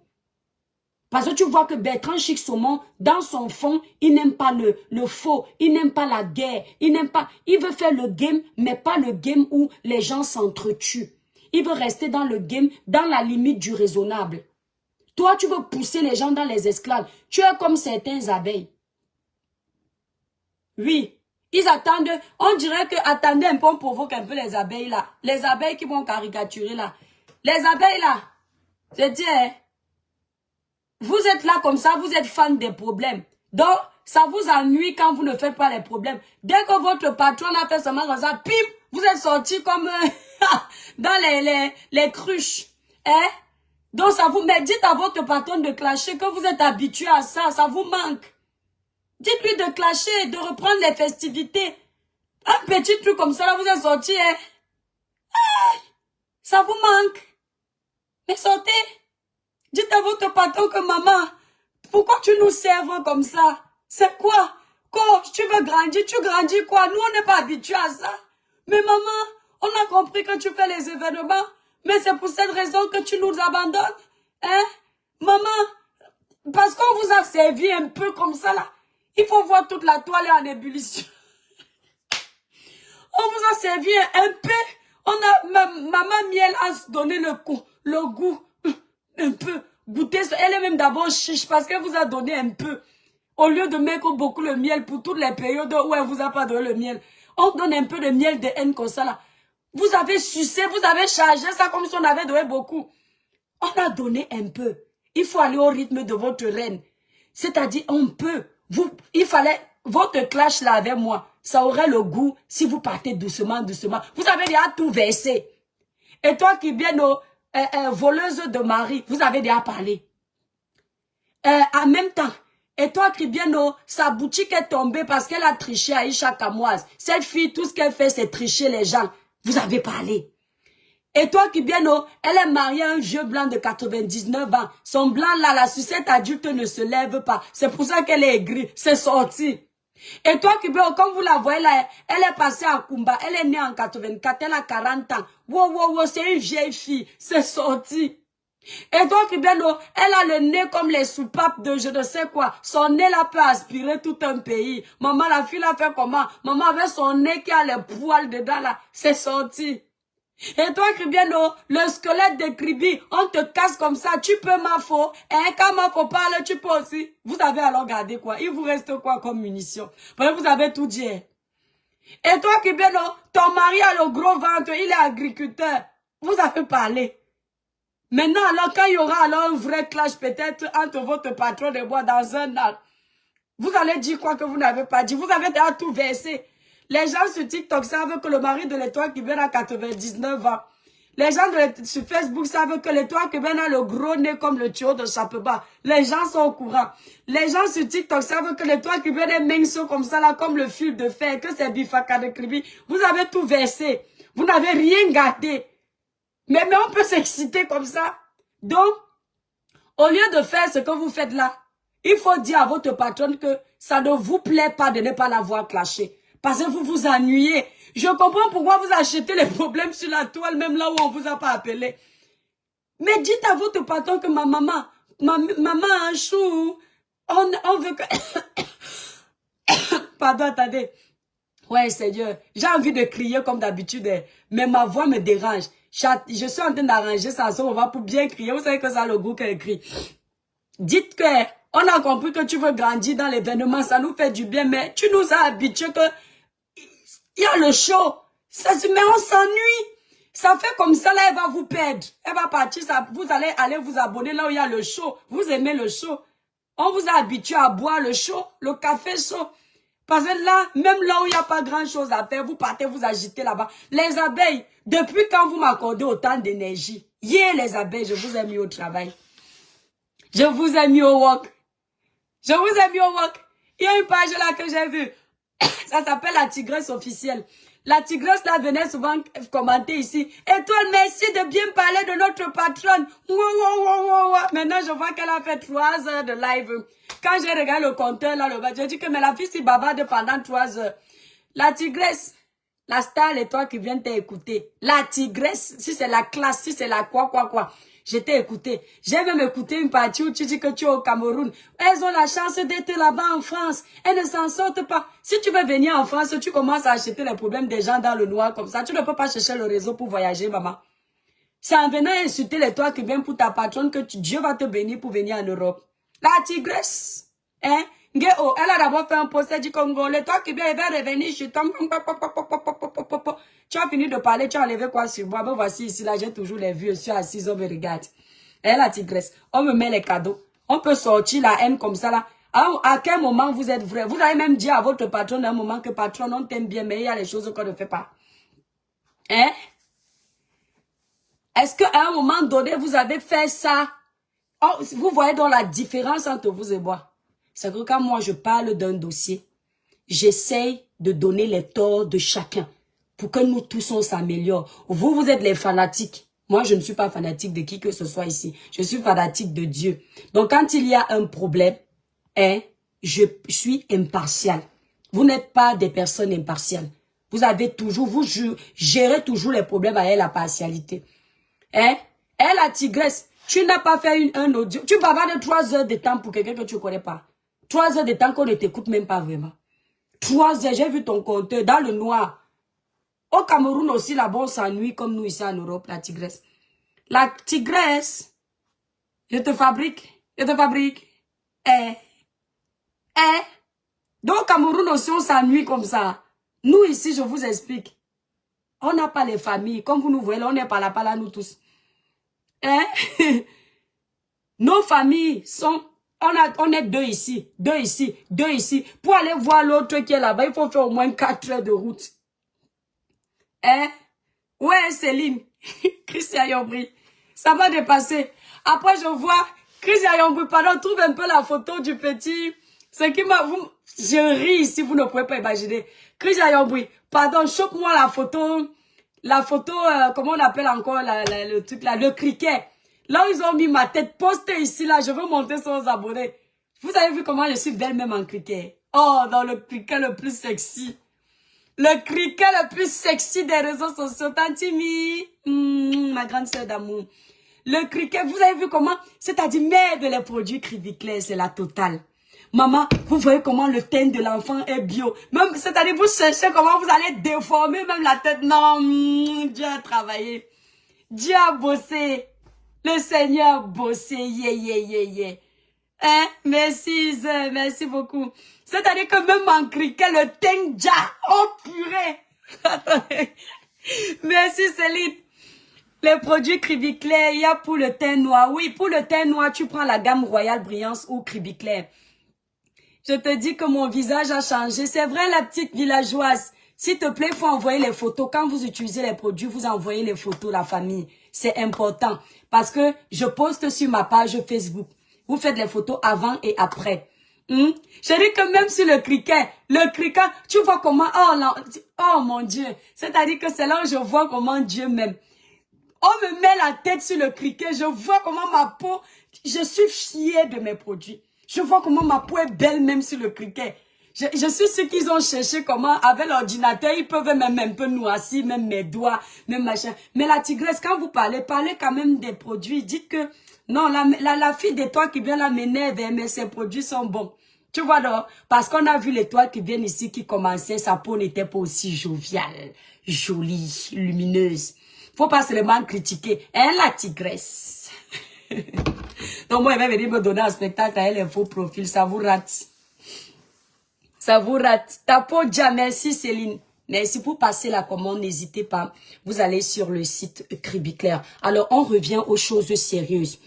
A: Parce que tu vois que Bertrand Chic-Saumon, dans son fond, il n'aime pas le faux, il n'aime pas la guerre, il veut faire le game, mais pas le game où les gens s'entretuent. Il veut rester dans le game, dans la limite du raisonnable. Toi, tu veux pousser les gens dans les esclaves. Tu es comme certains abeilles. Oui, ils attendent, on dirait que, attendez un peu, on provoque un peu les abeilles là. Les abeilles qui vont caricaturer là. Les abeilles là, je dis, hein, vous êtes là comme ça, vous êtes fan des problèmes. Donc, ça vous ennuie quand vous ne faites pas les problèmes. Dès que votre patron a fait seulement comme ça, pim, vous êtes sorti comme dans les cruches. Hein? Donc, ça vous met, dites à votre patron de clasher que vous êtes habitué à ça, ça vous manque. Dites-lui de clasher, de reprendre les festivités. Un petit truc comme ça, là, vous êtes sorti, hein? Aïe, ça vous manque. Mais sortez. Dites à votre patron que maman, pourquoi tu nous serves comme ça? C'est quoi? Quand tu veux grandir, tu grandis quoi? Nous, on n'est pas habitués à ça. Mais maman, on a compris que tu fais les événements. Mais c'est pour cette raison que tu nous abandonnes. Hein? Maman, parce qu'on vous a servi un peu comme ça là. Il faut voir toute la toile en ébullition. On vous a servi un peu. Maman Miel a donné le goût. Un peu. Goûter. Elle est même d'abord chiche parce qu'elle vous a donné un peu. Au lieu de mettre beaucoup le miel pour toutes les périodes où elle vous a pas donné le miel. On donne un peu de miel de haine comme ça là. Vous avez sucé, vous avez chargé ça comme si on avait donné beaucoup. On a donné un peu. Il faut aller au rythme de votre reine. C'est-à-dire, on peut. Il fallait, votre clash là avec moi, ça aurait le goût si vous partez doucement, doucement. Vous avez déjà tout versé. Et toi qui viens voleuse de mari, vous avez déjà parlé. En même temps, et toi qui viens sa boutique est tombée parce qu'elle a triché à Isha Kamoise. Cette fille, tout ce qu'elle fait, c'est tricher les gens. Vous avez parlé. Et toi qui viens elle est mariée à un vieux blanc de 99 ans. Son blanc là, la sucette adulte ne se lève pas. C'est pour ça qu'elle est aigrie. C'est sorti. Et toi qui viens, comme vous la voyez là, elle est passée à Kumba. Elle est née en 84. Elle a 40 ans. Wow, c'est une vieille fille. C'est sorti. Et toi qui viens, elle a le nez comme les soupapes de je ne sais quoi. Son nez là peut aspirer tout un pays. Maman, la fille l'a fait comment? Maman avait son nez qui a les poils dedans là. C'est sorti. Et toi, Kribiano, le squelette de Kribi, on te casse comme ça, tu peux Mafo. Et quand Mafo parle, tu peux aussi. Vous avez alors gardé quoi? Il vous reste quoi comme munition? Parce que vous avez tout dit. Et toi, Kribiano, ton mari a le gros ventre, il est agriculteur. Vous avez parlé. Maintenant, alors, quand il y aura alors un vrai clash peut-être entre votre patron de bois dans un an, vous allez dire quoi que vous n'avez pas dit? Vous avez déjà tout versé. Les gens sur TikTok savent que le mari de l'étoile qui vient à 99 ans. Les gens sur Facebook savent que l'étoile qui vient a le gros nez comme le tuyau de Chapeba. Les gens sont au courant. Les gens sur TikTok savent que l'étoile qui vient est mince comme ça, là, comme le fil de fer, que c'est Bifaka de Kribi. Vous avez tout versé. Vous n'avez rien gardé. Mais on peut s'exciter comme ça. Donc, au lieu de faire ce que vous faites là, il faut dire à votre patronne que ça ne vous plaît pas de ne pas l'avoir clashé. Parce que vous vous ennuyez. Je comprends pourquoi vous achetez les problèmes sur la toile, même là où on vous a pas appelé. Mais dites à votre patron que maman un chou, on veut que... Pardon, attendez. Ouais, Seigneur, j'ai envie de crier comme d'habitude, mais ma voix me dérange. Je suis en train d'arranger ça, on va pour bien crier. Vous savez que ça a le goût qu'elle crie. Dites que on a compris que tu veux grandir dans l'événement, ça nous fait du bien, mais tu nous as habitués que il y a le show. Mais on s'ennuie. Ça fait comme ça, là, elle va vous perdre. Elle va partir, vous allez aller vous abonner là où il y a le show. Vous aimez le show. On vous a habitué à boire le show, le café chaud. Parce que là, même là où il n'y a pas grand chose à faire, vous partez vous agiter là-bas. Les abeilles, depuis quand vous m'accordez autant d'énergie? Les abeilles, je vous ai mis au travail. Je vous ai mis au work. Je vous ai mis au work. Il y a une page là que j'ai vue. Ça s'appelle la tigresse officielle. La tigresse là venait souvent commenter ici. Étoile, merci de bien parler de notre patronne. Maintenant, je vois qu'elle a fait 3 heures de live. Quand j'ai regardé le compteur là, je dis que mais la fille s'y bavarde pendant 3 heures. La tigresse, la star et toi qui viens t'écouter. La tigresse, si c'est la classe, si c'est la quoi. Je t'ai écouté. J'ai même écouté une partie où tu dis que tu es au Cameroun. Elles ont la chance d'être là-bas en France. Elles ne s'en sortent pas. Si tu veux venir en France, tu commences à acheter les problèmes des gens dans le noir comme ça. Tu ne peux pas chercher le réseau pour voyager, maman. C'est en venant insulter les toi qui viennent pour ta patronne que Dieu va te bénir pour venir en Europe. La tigresse. Hein? Elle a d'abord fait un poste du Congo. Le toi qui viens, il va revenir chez toi. Tu as fini de parler, tu as enlevé quoi sur moi? Ben voici ici, là, j'ai toujours les vues. Je suis assise, on me regarde. Et la tigresse, on me met les cadeaux. On peut sortir la haine comme ça, là. À quel moment vous êtes vrai? Vous avez même dit à votre patron à un moment que patron, on t'aime bien, mais il y a les choses qu'on ne fait pas. Hein? Est-ce qu'à un moment donné, vous avez fait ça? Oh, vous voyez donc la différence entre vous et moi. C'est que quand moi, je parle d'un dossier, j'essaye de donner les torts de chacun pour que nous tous on s'améliore. Vous, vous êtes les fanatiques. Moi, je ne suis pas fanatique de qui que ce soit ici. Je suis fanatique de Dieu. Donc, quand il y a un problème, hein, je suis impartial. Vous n'êtes pas des personnes impartiales. Vous avez toujours, vous gérez toujours les problèmes avec la partialité. Hein? Elle, la tigresse, tu n'as pas fait un audio. Tu bavardes 3 heures de temps pour quelqu'un que tu ne connais pas. 3 heures de temps qu'on ne t'écoute même pas vraiment. 3 heures, j'ai vu ton compteur dans le noir. Au Cameroun aussi, là-bas, on s'ennuie comme nous ici en Europe, la tigresse. La tigresse, je te fabrique. Donc, au Cameroun aussi, on s'ennuie comme ça. Nous, ici, je vous explique. On n'a pas les familles. Comme vous nous voyez, là, on n'est pas là, nous tous. Hein? Nos familles sont... On est 2 ici, 2 ici, 2 ici. Pour aller voir l'autre qui est là-bas, il faut faire au moins 4 heures de route. Hein? Ouais, Céline. Christian Yombri. Ça va dépasser. Après, je vois Christian Yombri, pardon, trouve un peu la photo du petit... Ce qui m'a... Je ris ici, vous ne pouvez pas imaginer. Christian Yombri, pardon, chope-moi la photo... comment on appelle encore le truc là, le criquet. Là où ils ont mis ma tête postée ici, là, je veux monter sur aux abonnés. Vous avez vu comment je suis belle même en criquet. Oh, dans le criquet le plus sexy. Le criquet le plus sexy des réseaux sociaux. Tantimi, ma grande sœur d'amour. Le criquet, vous avez vu comment, c'est-à-dire merde, les produits Cribiclair, c'est la totale. Maman, vous voyez comment le teint de l'enfant est bio. Même, c'est-à-dire, vous cherchez comment vous allez déformer même la tête. Non, Dieu a travaillé. Dieu a bossé. Le Seigneur a bossé. Hein? Merci, merci beaucoup. C'est-à-dire que même en criquet, le teint déjà. Oh, purée. Merci, Céline. Les produits Cribiclair, il y a pour le teint noir. Oui, pour le teint noir, tu prends la gamme Royale Brillance ou Cribiclair. Je te dis que mon visage a changé. C'est vrai, la petite villageoise. S'il te plaît, il faut envoyer les photos. Quand vous utilisez les produits, vous envoyez les photos, la famille. C'est important. Parce que je poste sur ma page Facebook. Vous faites les photos avant et après. Je dis que même sur le criquet, tu vois comment... Oh mon Dieu. C'est-à-dire que c'est là où je vois comment Dieu m'aime. On me met la tête sur le criquet. Je vois comment ma peau... Je suis fière de mes produits. Je vois comment ma peau est belle même sur le criquet. Je suis sûre qu'ils ont cherché comment, avec l'ordinateur, ils peuvent même un peu noircir, même mes doigts, même machin. Mais la tigresse, quand vous parlez quand même des produits. Dites que, non, la fille d'étoile qui vient là m'énerve, mais ses produits sont bons. Tu vois donc, parce qu'on a vu l'étoile qui vient ici, qui commençait, sa peau n'était pas aussi joviale, jolie, lumineuse. Faut pas seulement critiquer. Hein, la tigresse. Donc moi, elle va venir me donner un spectacle à elle, un faux profil. Ça vous rate. Ça vous rate. Tapo déjà, merci Céline. Merci pour passer la commande. N'hésitez pas. Vous allez sur le site Cribiclair. Alors, on revient aux choses sérieuses.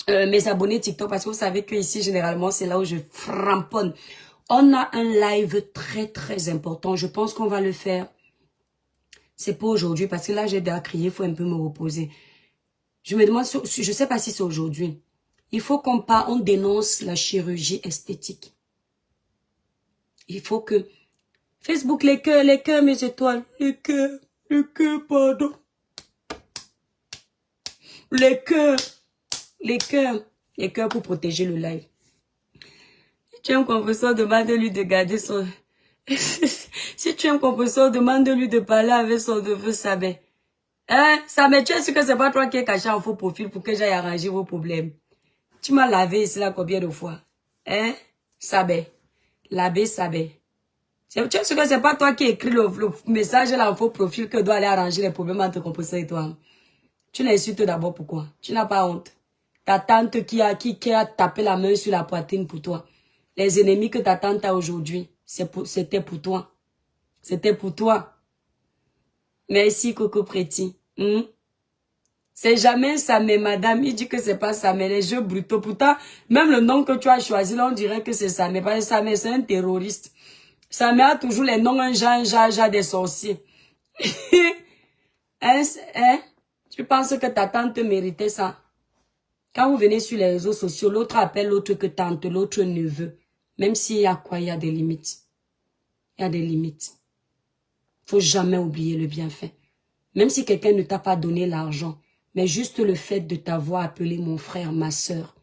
A: Mes abonnés TikTok, parce que vous savez que ici, généralement, c'est là où je framponne. On a un live très, très important. Je pense qu'on va le faire. C'est pas aujourd'hui, parce que là, j'ai déjà crié. Il faut un peu me reposer. Je me demande, je sais pas si c'est aujourd'hui. Il faut on dénonce la chirurgie esthétique. Il faut que, Facebook, les cœurs, mes étoiles. Les cœurs, pardon. Les cœurs pour protéger le live. Si tu es un compresseur, demande-lui de garder son... Si tu es un compresseur, demande-lui de parler avec son neveu Sabé. Hein, Sabé, tu es sûr que c'est pas toi qui es caché en faux profil pour que j'aille arranger vos problèmes. Tu m'as lavé ici là combien de fois? Hein, Sabé. Lavé Sabé. Tu es sûr que c'est pas toi qui écris le message là en faux profil que doit aller arranger les problèmes entre compresseur et toi. Tu l'insultes d'abord pourquoi? Tu n'as pas honte. Ta tante qui a tapé la main sur la poitrine pour toi. Les ennemis que ta tante a aujourd'hui, c'était pour toi. C'était pour toi. Merci, Coco Préti. C'est jamais ça, mais madame, il dit que c'est pas ça, mais les jeux brutaux. Pourtant, même le nom que tu as choisi, là, on dirait que c'est ça, mais pas ça, mais c'est un terroriste. Ça a toujours les noms, un genre des sorciers. Tu penses que ta tante méritait ça? Quand vous venez sur les réseaux sociaux, l'autre appelle l'autre que tante, l'autre neveu. Même s'il y a quoi, il y a des limites. Il y a des limites. Faut jamais oublier le bienfait. Même si quelqu'un ne t'a pas donné l'argent, mais juste le fait de t'avoir appelé mon frère, ma sœur.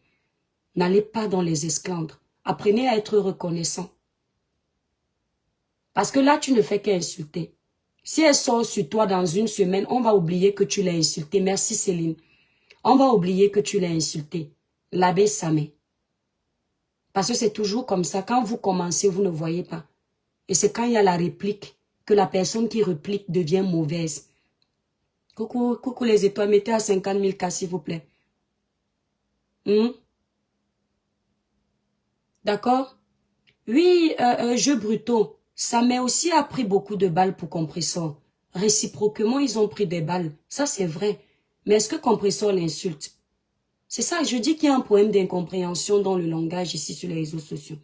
A: N'allez pas dans les esclandres. Apprenez à être reconnaissant. Parce que là, tu ne fais qu'insulter. Si elle sort sur toi dans une semaine, on va oublier que tu l'as insulté. Merci Céline. On va oublier que tu l'as insulté. L'abbé Samé. Parce que c'est toujours comme ça. Quand vous commencez, vous ne voyez pas. Et c'est quand il y a la réplique que la personne qui réplique devient mauvaise. Coucou les étoiles, mettez à 50 000 cas s'il vous plaît. D'accord? Oui, jeu brutaux. Samé aussi a pris beaucoup de balles pour Compressor. Réciproquement, ils ont pris des balles. Ça, c'est vrai. Mais est-ce que Compressor l'insulte? C'est ça, je dis qu'il y a un problème d'incompréhension dans le langage ici sur les réseaux sociaux.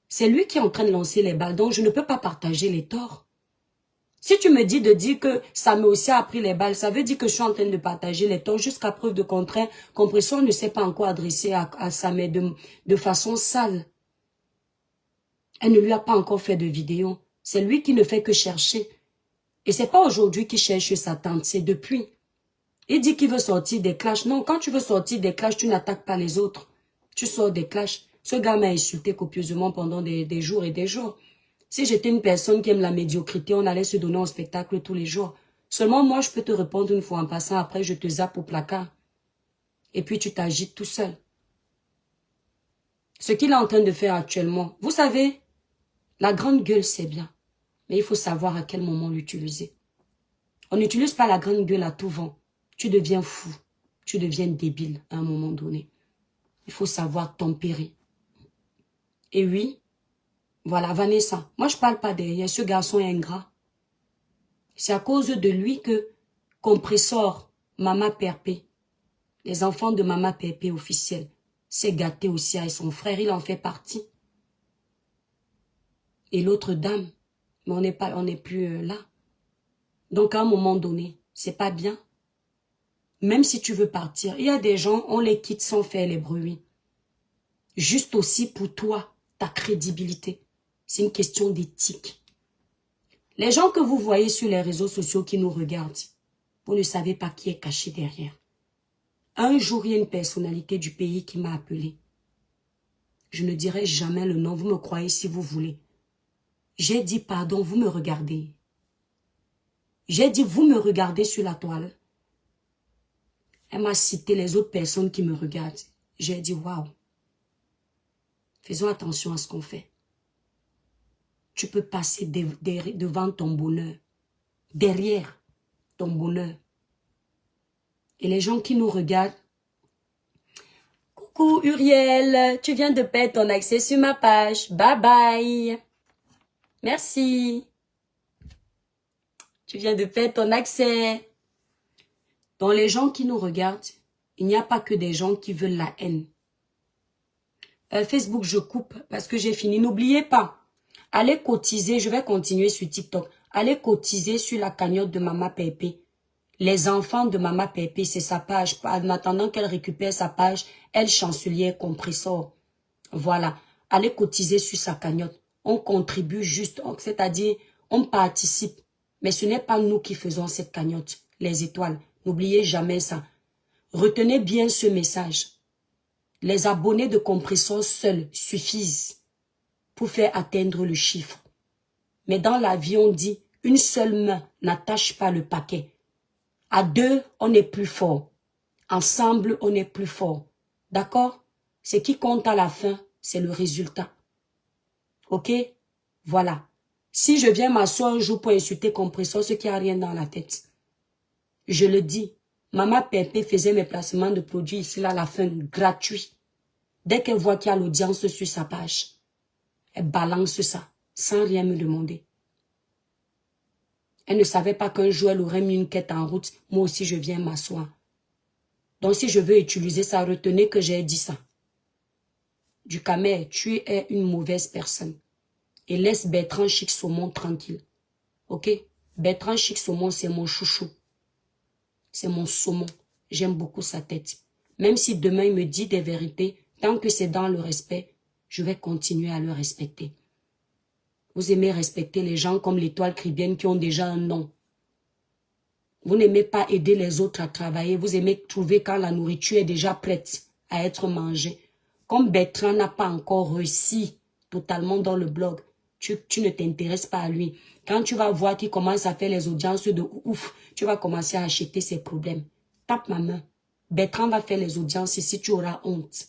A: C'est lui qui est en train de lancer les balles, donc je ne peux pas partager les torts. Si tu me dis de dire que Samé aussi a pris les balles, ça veut dire que je suis en train de partager les torts jusqu'à preuve de contraire. Compressor ne s'est pas encore adressé à Samé de façon sale. Elle ne lui a pas encore fait de vidéo. C'est lui qui ne fait que chercher. Et c'est pas aujourd'hui qu'il cherche sa tante, c'est depuis. Il dit qu'il veut sortir des clashs. Non, quand tu veux sortir des clashs, tu n'attaques pas les autres. Tu sors des clashs. Ce gars m'a insulté copieusement pendant des jours et des jours. Si j'étais une personne qui aime la médiocrité, on allait se donner un spectacle tous les jours. Seulement moi, je peux te répondre une fois en passant, après je te zappe au placard. Et puis tu t'agites tout seul. Ce qu'il est en train de faire actuellement, vous savez, la grande gueule, c'est bien. Mais il faut savoir à quel moment l'utiliser. On n'utilise pas la grande gueule à tout vent. Tu deviens fou. Tu deviens débile à un moment donné. Il faut savoir tempérer. Et oui, voilà, Vanessa. Moi, je parle pas derrière. Ce garçon est ingrat. C'est à cause de lui que Compressor, Mama Perpé, les enfants de Mama Perpé officiels, s'est gâté aussi avec son frère. Il en fait partie. Et l'autre dame, mais on n'est plus là. Donc, à un moment donné, c'est pas bien. Même si tu veux partir, il y a des gens, on les quitte sans faire les bruits. Juste aussi pour toi, ta crédibilité. C'est une question d'éthique. Les gens que vous voyez sur les réseaux sociaux qui nous regardent, vous ne savez pas qui est caché derrière. Un jour, il y a une personnalité du pays qui m'a appelé. Je ne dirai jamais le nom, vous me croyez si vous voulez. J'ai dit pardon, vous me regardez. J'ai dit vous me regardez sur la toile. Elle m'a cité les autres personnes qui me regardent. J'ai dit waouh. Faisons attention à ce qu'on fait. Tu peux passer devant ton bonheur. Derrière ton bonheur. Et les gens qui nous regardent. Coucou Uriel, tu viens de perdre ton accès sur ma page. Bye bye. Merci. Tu viens de perdre ton accès. Dans les gens qui nous regardent, il n'y a pas que des gens qui veulent la haine. Facebook, je coupe parce que j'ai fini. N'oubliez pas, allez cotiser, je vais continuer sur TikTok. Allez cotiser sur la cagnotte de Mama Pépé. Les enfants de Mama Pépé, c'est sa page. En attendant qu'elle récupère sa page, elle chancelière Compressor. Voilà, allez cotiser sur sa cagnotte. On contribue juste, c'est-à-dire, on participe. Mais ce n'est pas nous qui faisons cette cagnotte, les étoiles. N'oubliez jamais ça. Retenez bien ce message. Les abonnés de Compressor seuls suffisent pour faire atteindre le chiffre. Mais dans la vie, on dit, une seule main n'attache pas le paquet. À deux, on est plus fort. Ensemble, on est plus fort. D'accord? Ce qui compte à la fin, c'est le résultat. Ok? Voilà. Si je viens m'asseoir un jour pour insulter Compressor, ce qui n'a rien dans la tête, je le dis. Maman Pépé faisait mes placements de produits ici, là, à la fin, gratuit. Dès qu'elle voit qu'il y a l'audience sur sa page, elle balance ça, sans rien me demander. Elle ne savait pas qu'un jour, elle aurait mis une quête en route. Moi aussi, je viens m'asseoir. Donc, si je veux utiliser ça, retenez que j'ai dit ça. Ducamer, tu es une mauvaise personne. Et laisse Bertrand Chic Saumon tranquille. Ok? Bertrand Chic Saumon, c'est mon chouchou. C'est mon saumon. J'aime beaucoup sa tête. Même si demain il me dit des vérités, tant que c'est dans le respect, je vais continuer à le respecter. Vous aimez respecter les gens comme l'étoile cribienne qui ont déjà un nom. Vous n'aimez pas aider les autres à travailler. Vous aimez trouver quand la nourriture est déjà prête à être mangée. Comme Bertrand n'a pas encore réussi totalement dans le blog, tu ne t'intéresses pas à lui. Quand tu vas voir qu'il commence à faire les audiences de ouf, tu vas commencer à acheter ses problèmes. Tape ma main. Bertrand va faire les audiences ici, tu auras honte.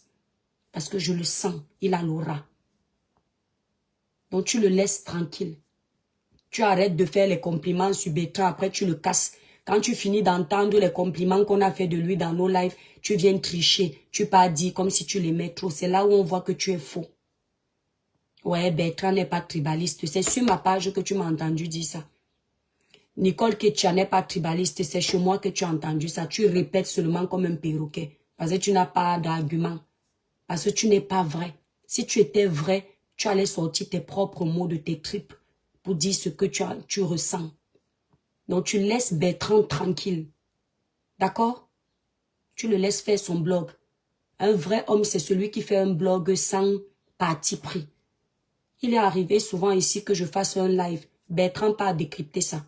A: Parce que je le sens, il a l'aura. Donc tu le laisses tranquille. Tu arrêtes de faire les compliments sur Bertrand, après tu le casses. Quand tu finis d'entendre les compliments qu'on a fait de lui dans nos lives, tu viens tricher. Tu pas dire comme si tu l'aimais trop. C'est là où on voit que tu es faux. Ouais, Bertrand n'est pas tribaliste. C'est sur ma page que tu m'as entendu dire ça. Nicole Ketia n'est pas tribaliste. C'est chez moi que tu as entendu ça. Tu répètes seulement comme un perroquet. Parce que tu n'as pas d'argument. Parce que tu n'es pas vrai. Si tu étais vrai, tu allais sortir tes propres mots de tes tripes pour dire ce que tu ressens. Donc tu laisses Bertrand tranquille. D'accord? Tu le laisses faire son blog. Un vrai homme, c'est celui qui fait un blog sans parti pris. Il est arrivé souvent ici que je fasse un live. Bertrand pas à décrypter ça.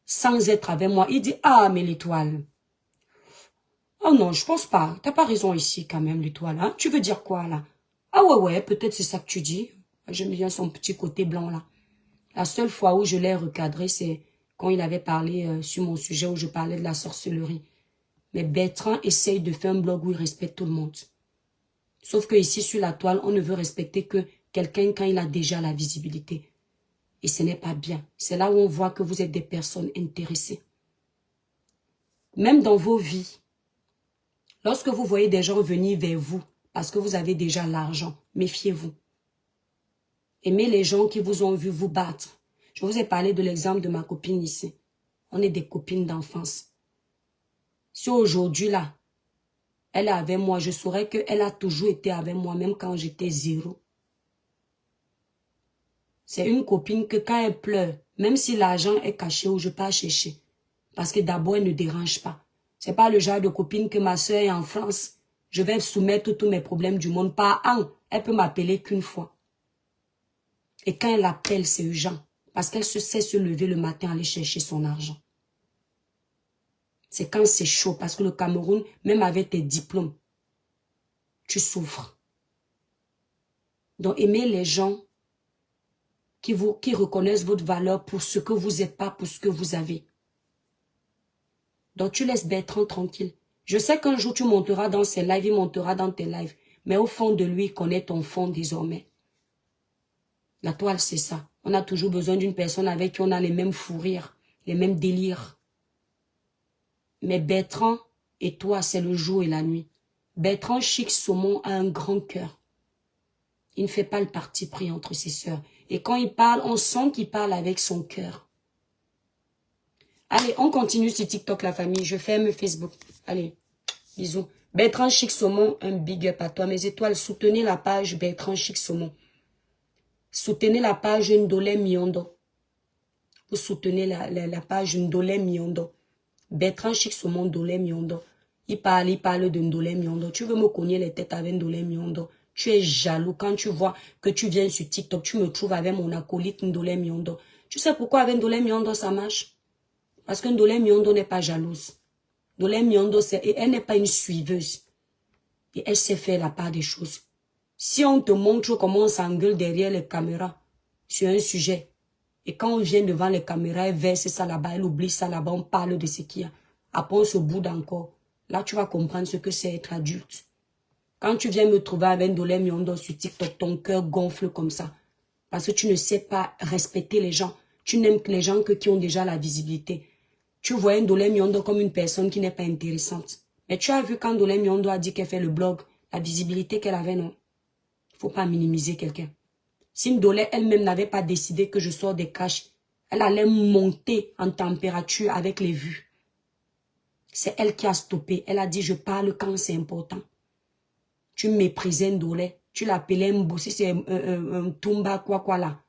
A: Sans être avec moi. Il dit, ah, mais l'étoile. Oh non, je pense pas. T'as pas raison ici quand même, l'étoile. Hein? Tu veux dire quoi là? Ah ouais, peut-être c'est ça que tu dis. J'aime bien son petit côté blanc là. La seule fois où je l'ai recadré, c'est quand il avait parlé sur mon sujet où je parlais de la sorcellerie. Mais Bertrand essaye de faire un blog où il respecte tout le monde. Sauf que ici sur la toile, on ne veut respecter que quelqu'un quand il a déjà la visibilité. Et ce n'est pas bien. C'est là où on voit que vous êtes des personnes intéressées. Même dans vos vies, lorsque vous voyez des gens venir vers vous parce que vous avez déjà l'argent, méfiez-vous. Aimez les gens qui vous ont vu vous battre. Je vous ai parlé de l'exemple de ma copine ici. On est des copines d'enfance. Si aujourd'hui là, elle est avec moi, je saurais qu'elle a toujours été avec moi, même quand j'étais zéro. C'est une copine que quand elle pleure, même si l'argent est caché ou je pars chercher, parce que d'abord elle ne dérange pas. C'est pas le genre de copine que ma soeur est en France. Je vais soumettre tous mes problèmes du monde. Par an, elle peut m'appeler qu'une fois. Et quand elle appelle, c'est urgent. Parce qu'elle se sait se lever le matin, aller chercher son argent. C'est quand c'est chaud. Parce que le Cameroun, même avec tes diplômes, tu souffres. Donc aimez les gens qui reconnaissent votre valeur pour ce que vous n'êtes pas, pour ce que vous avez. Donc tu laisses Bertrand tranquille. Je sais qu'un jour tu monteras dans ses lives, il montera dans tes lives. Mais au fond de lui, il connaît ton fond désormais. La toile, c'est ça. On a toujours besoin d'une personne avec qui on a les mêmes fous rires, les mêmes délires. Mais Bertrand et toi, c'est le jour et la nuit. Bertrand Chic Saumon a un grand cœur. Il ne fait pas le parti pris entre ses sœurs. Et quand il parle, on sent qu'il parle avec son cœur. Allez, on continue sur TikTok, la famille. Je ferme Facebook. Allez, bisous. Bertrand Chic Saumon, un big up à toi. Mes étoiles, soutenez la page Bertrand Chic Saumon. Soutenez la page Ndolé Miondo. Vous soutenez la page Ndolé Miondo. Bertrand Chic Saumon, Ndolé Miondo. Il parle de Ndolé Miondo. Tu veux me cogner les têtes avec Ndolé Miondo. Tu es jaloux quand tu vois que tu viens sur TikTok. Tu me trouves avec mon acolyte Ndolé Miondo. Tu sais pourquoi avec Ndolé Miondo ça marche? Parce que Ndolé Miondo n'est pas jalouse. Ndolé Miondo, elle n'est pas une suiveuse. Et elle sait faire la part des choses. Si on te montre comment on s'engueule derrière les caméras sur un sujet, et quand on vient devant les caméras, elle verse ça là-bas, elle oublie ça là-bas, on parle de ce qu'il y a. Après, on se boude encore. Là, tu vas comprendre ce que c'est être adulte. Quand tu viens me trouver avec Ndolé Miondo sur TikTok, ton cœur gonfle comme ça. Parce que tu ne sais pas respecter les gens. Tu n'aimes que les gens qui ont déjà la visibilité. Tu vois Ndolé Miondo comme une personne qui n'est pas intéressante. Mais tu as vu quand Ndolé Miondo a dit qu'elle fait le blog, la visibilité qu'elle avait, non? Il ne faut pas minimiser quelqu'un. Si Ndolé elle-même n'avait pas décidé que je sors des caches, elle allait monter en température avec les vues. C'est elle qui a stoppé. Elle a dit, je parle quand c'est important. Tu méprisais Ndolé. Tu l'appelais Mbossi, c'est un Tumba, quoi là.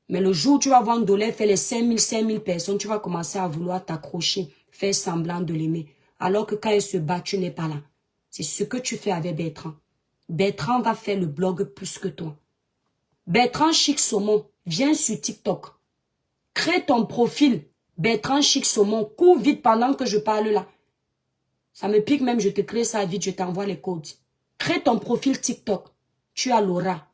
A: Mais le jour où tu vas voir Ndolé faire les 5000 personnes, tu vas commencer à vouloir t'accrocher, faire semblant de l'aimer. Alors que quand elle se bat, tu n'es pas là. C'est ce que tu fais avec Bertrand. Bertrand va faire le blog plus que toi. Bertrand Chic Saumon, viens sur TikTok. Crée ton profil. Bertrand Chic Saumon, cours vite pendant que je parle là. Ça me pique même, je te crée ça vite, je t'envoie les codes. Crée ton profil TikTok. Tu as l'aura.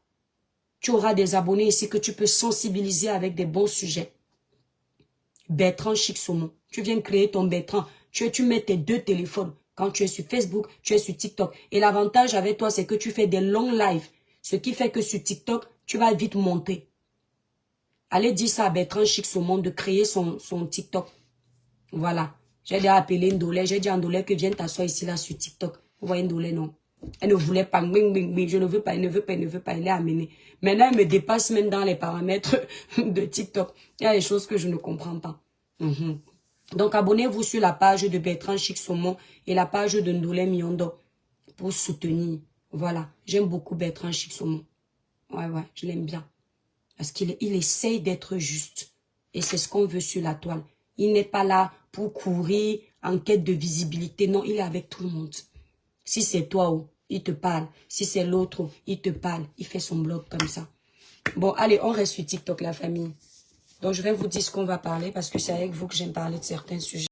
A: Tu auras des abonnés ici que tu peux sensibiliser avec des bons sujets. Bertrand Chic Saumon. Tu viens créer ton Bertrand. Tu mets tes 2 téléphones. Quand tu es sur Facebook, tu es sur TikTok. Et l'avantage avec toi, c'est que tu fais des longs lives. Ce qui fait que sur TikTok, tu vas vite monter. Allez dire ça à Bertrand Chic Saumon de créer son TikTok. Voilà. J'ai déjà appelé Ndolé. J'ai dit à Ndolé que viens t'asseoir ici là sur TikTok. Vous voyez Ndolé, non? Elle ne voulait pas. Je ne veux pas, elle ne veut pas, elle ne veut pas. Elle est amenée. Maintenant, elle me dépasse même dans les paramètres de TikTok. Il y a des choses que je ne comprends pas. Donc, abonnez-vous sur la page de Bertrand Chic Saumon et la page de Ndolé Miondo pour soutenir. Voilà. J'aime beaucoup Bertrand Chic Saumon. Ouais, je l'aime bien. Parce qu'il essaye d'être juste. Et c'est ce qu'on veut sur la toile. Il n'est pas là pour courir en quête de visibilité. Non, il est avec tout le monde. Si c'est toi, il te parle. Si c'est l'autre, il te parle. Il fait son blog comme ça. Bon, allez, on reste sur TikTok, la famille. Donc, je vais vous dire ce qu'on va parler parce que c'est avec vous que j'aime parler de certains sujets.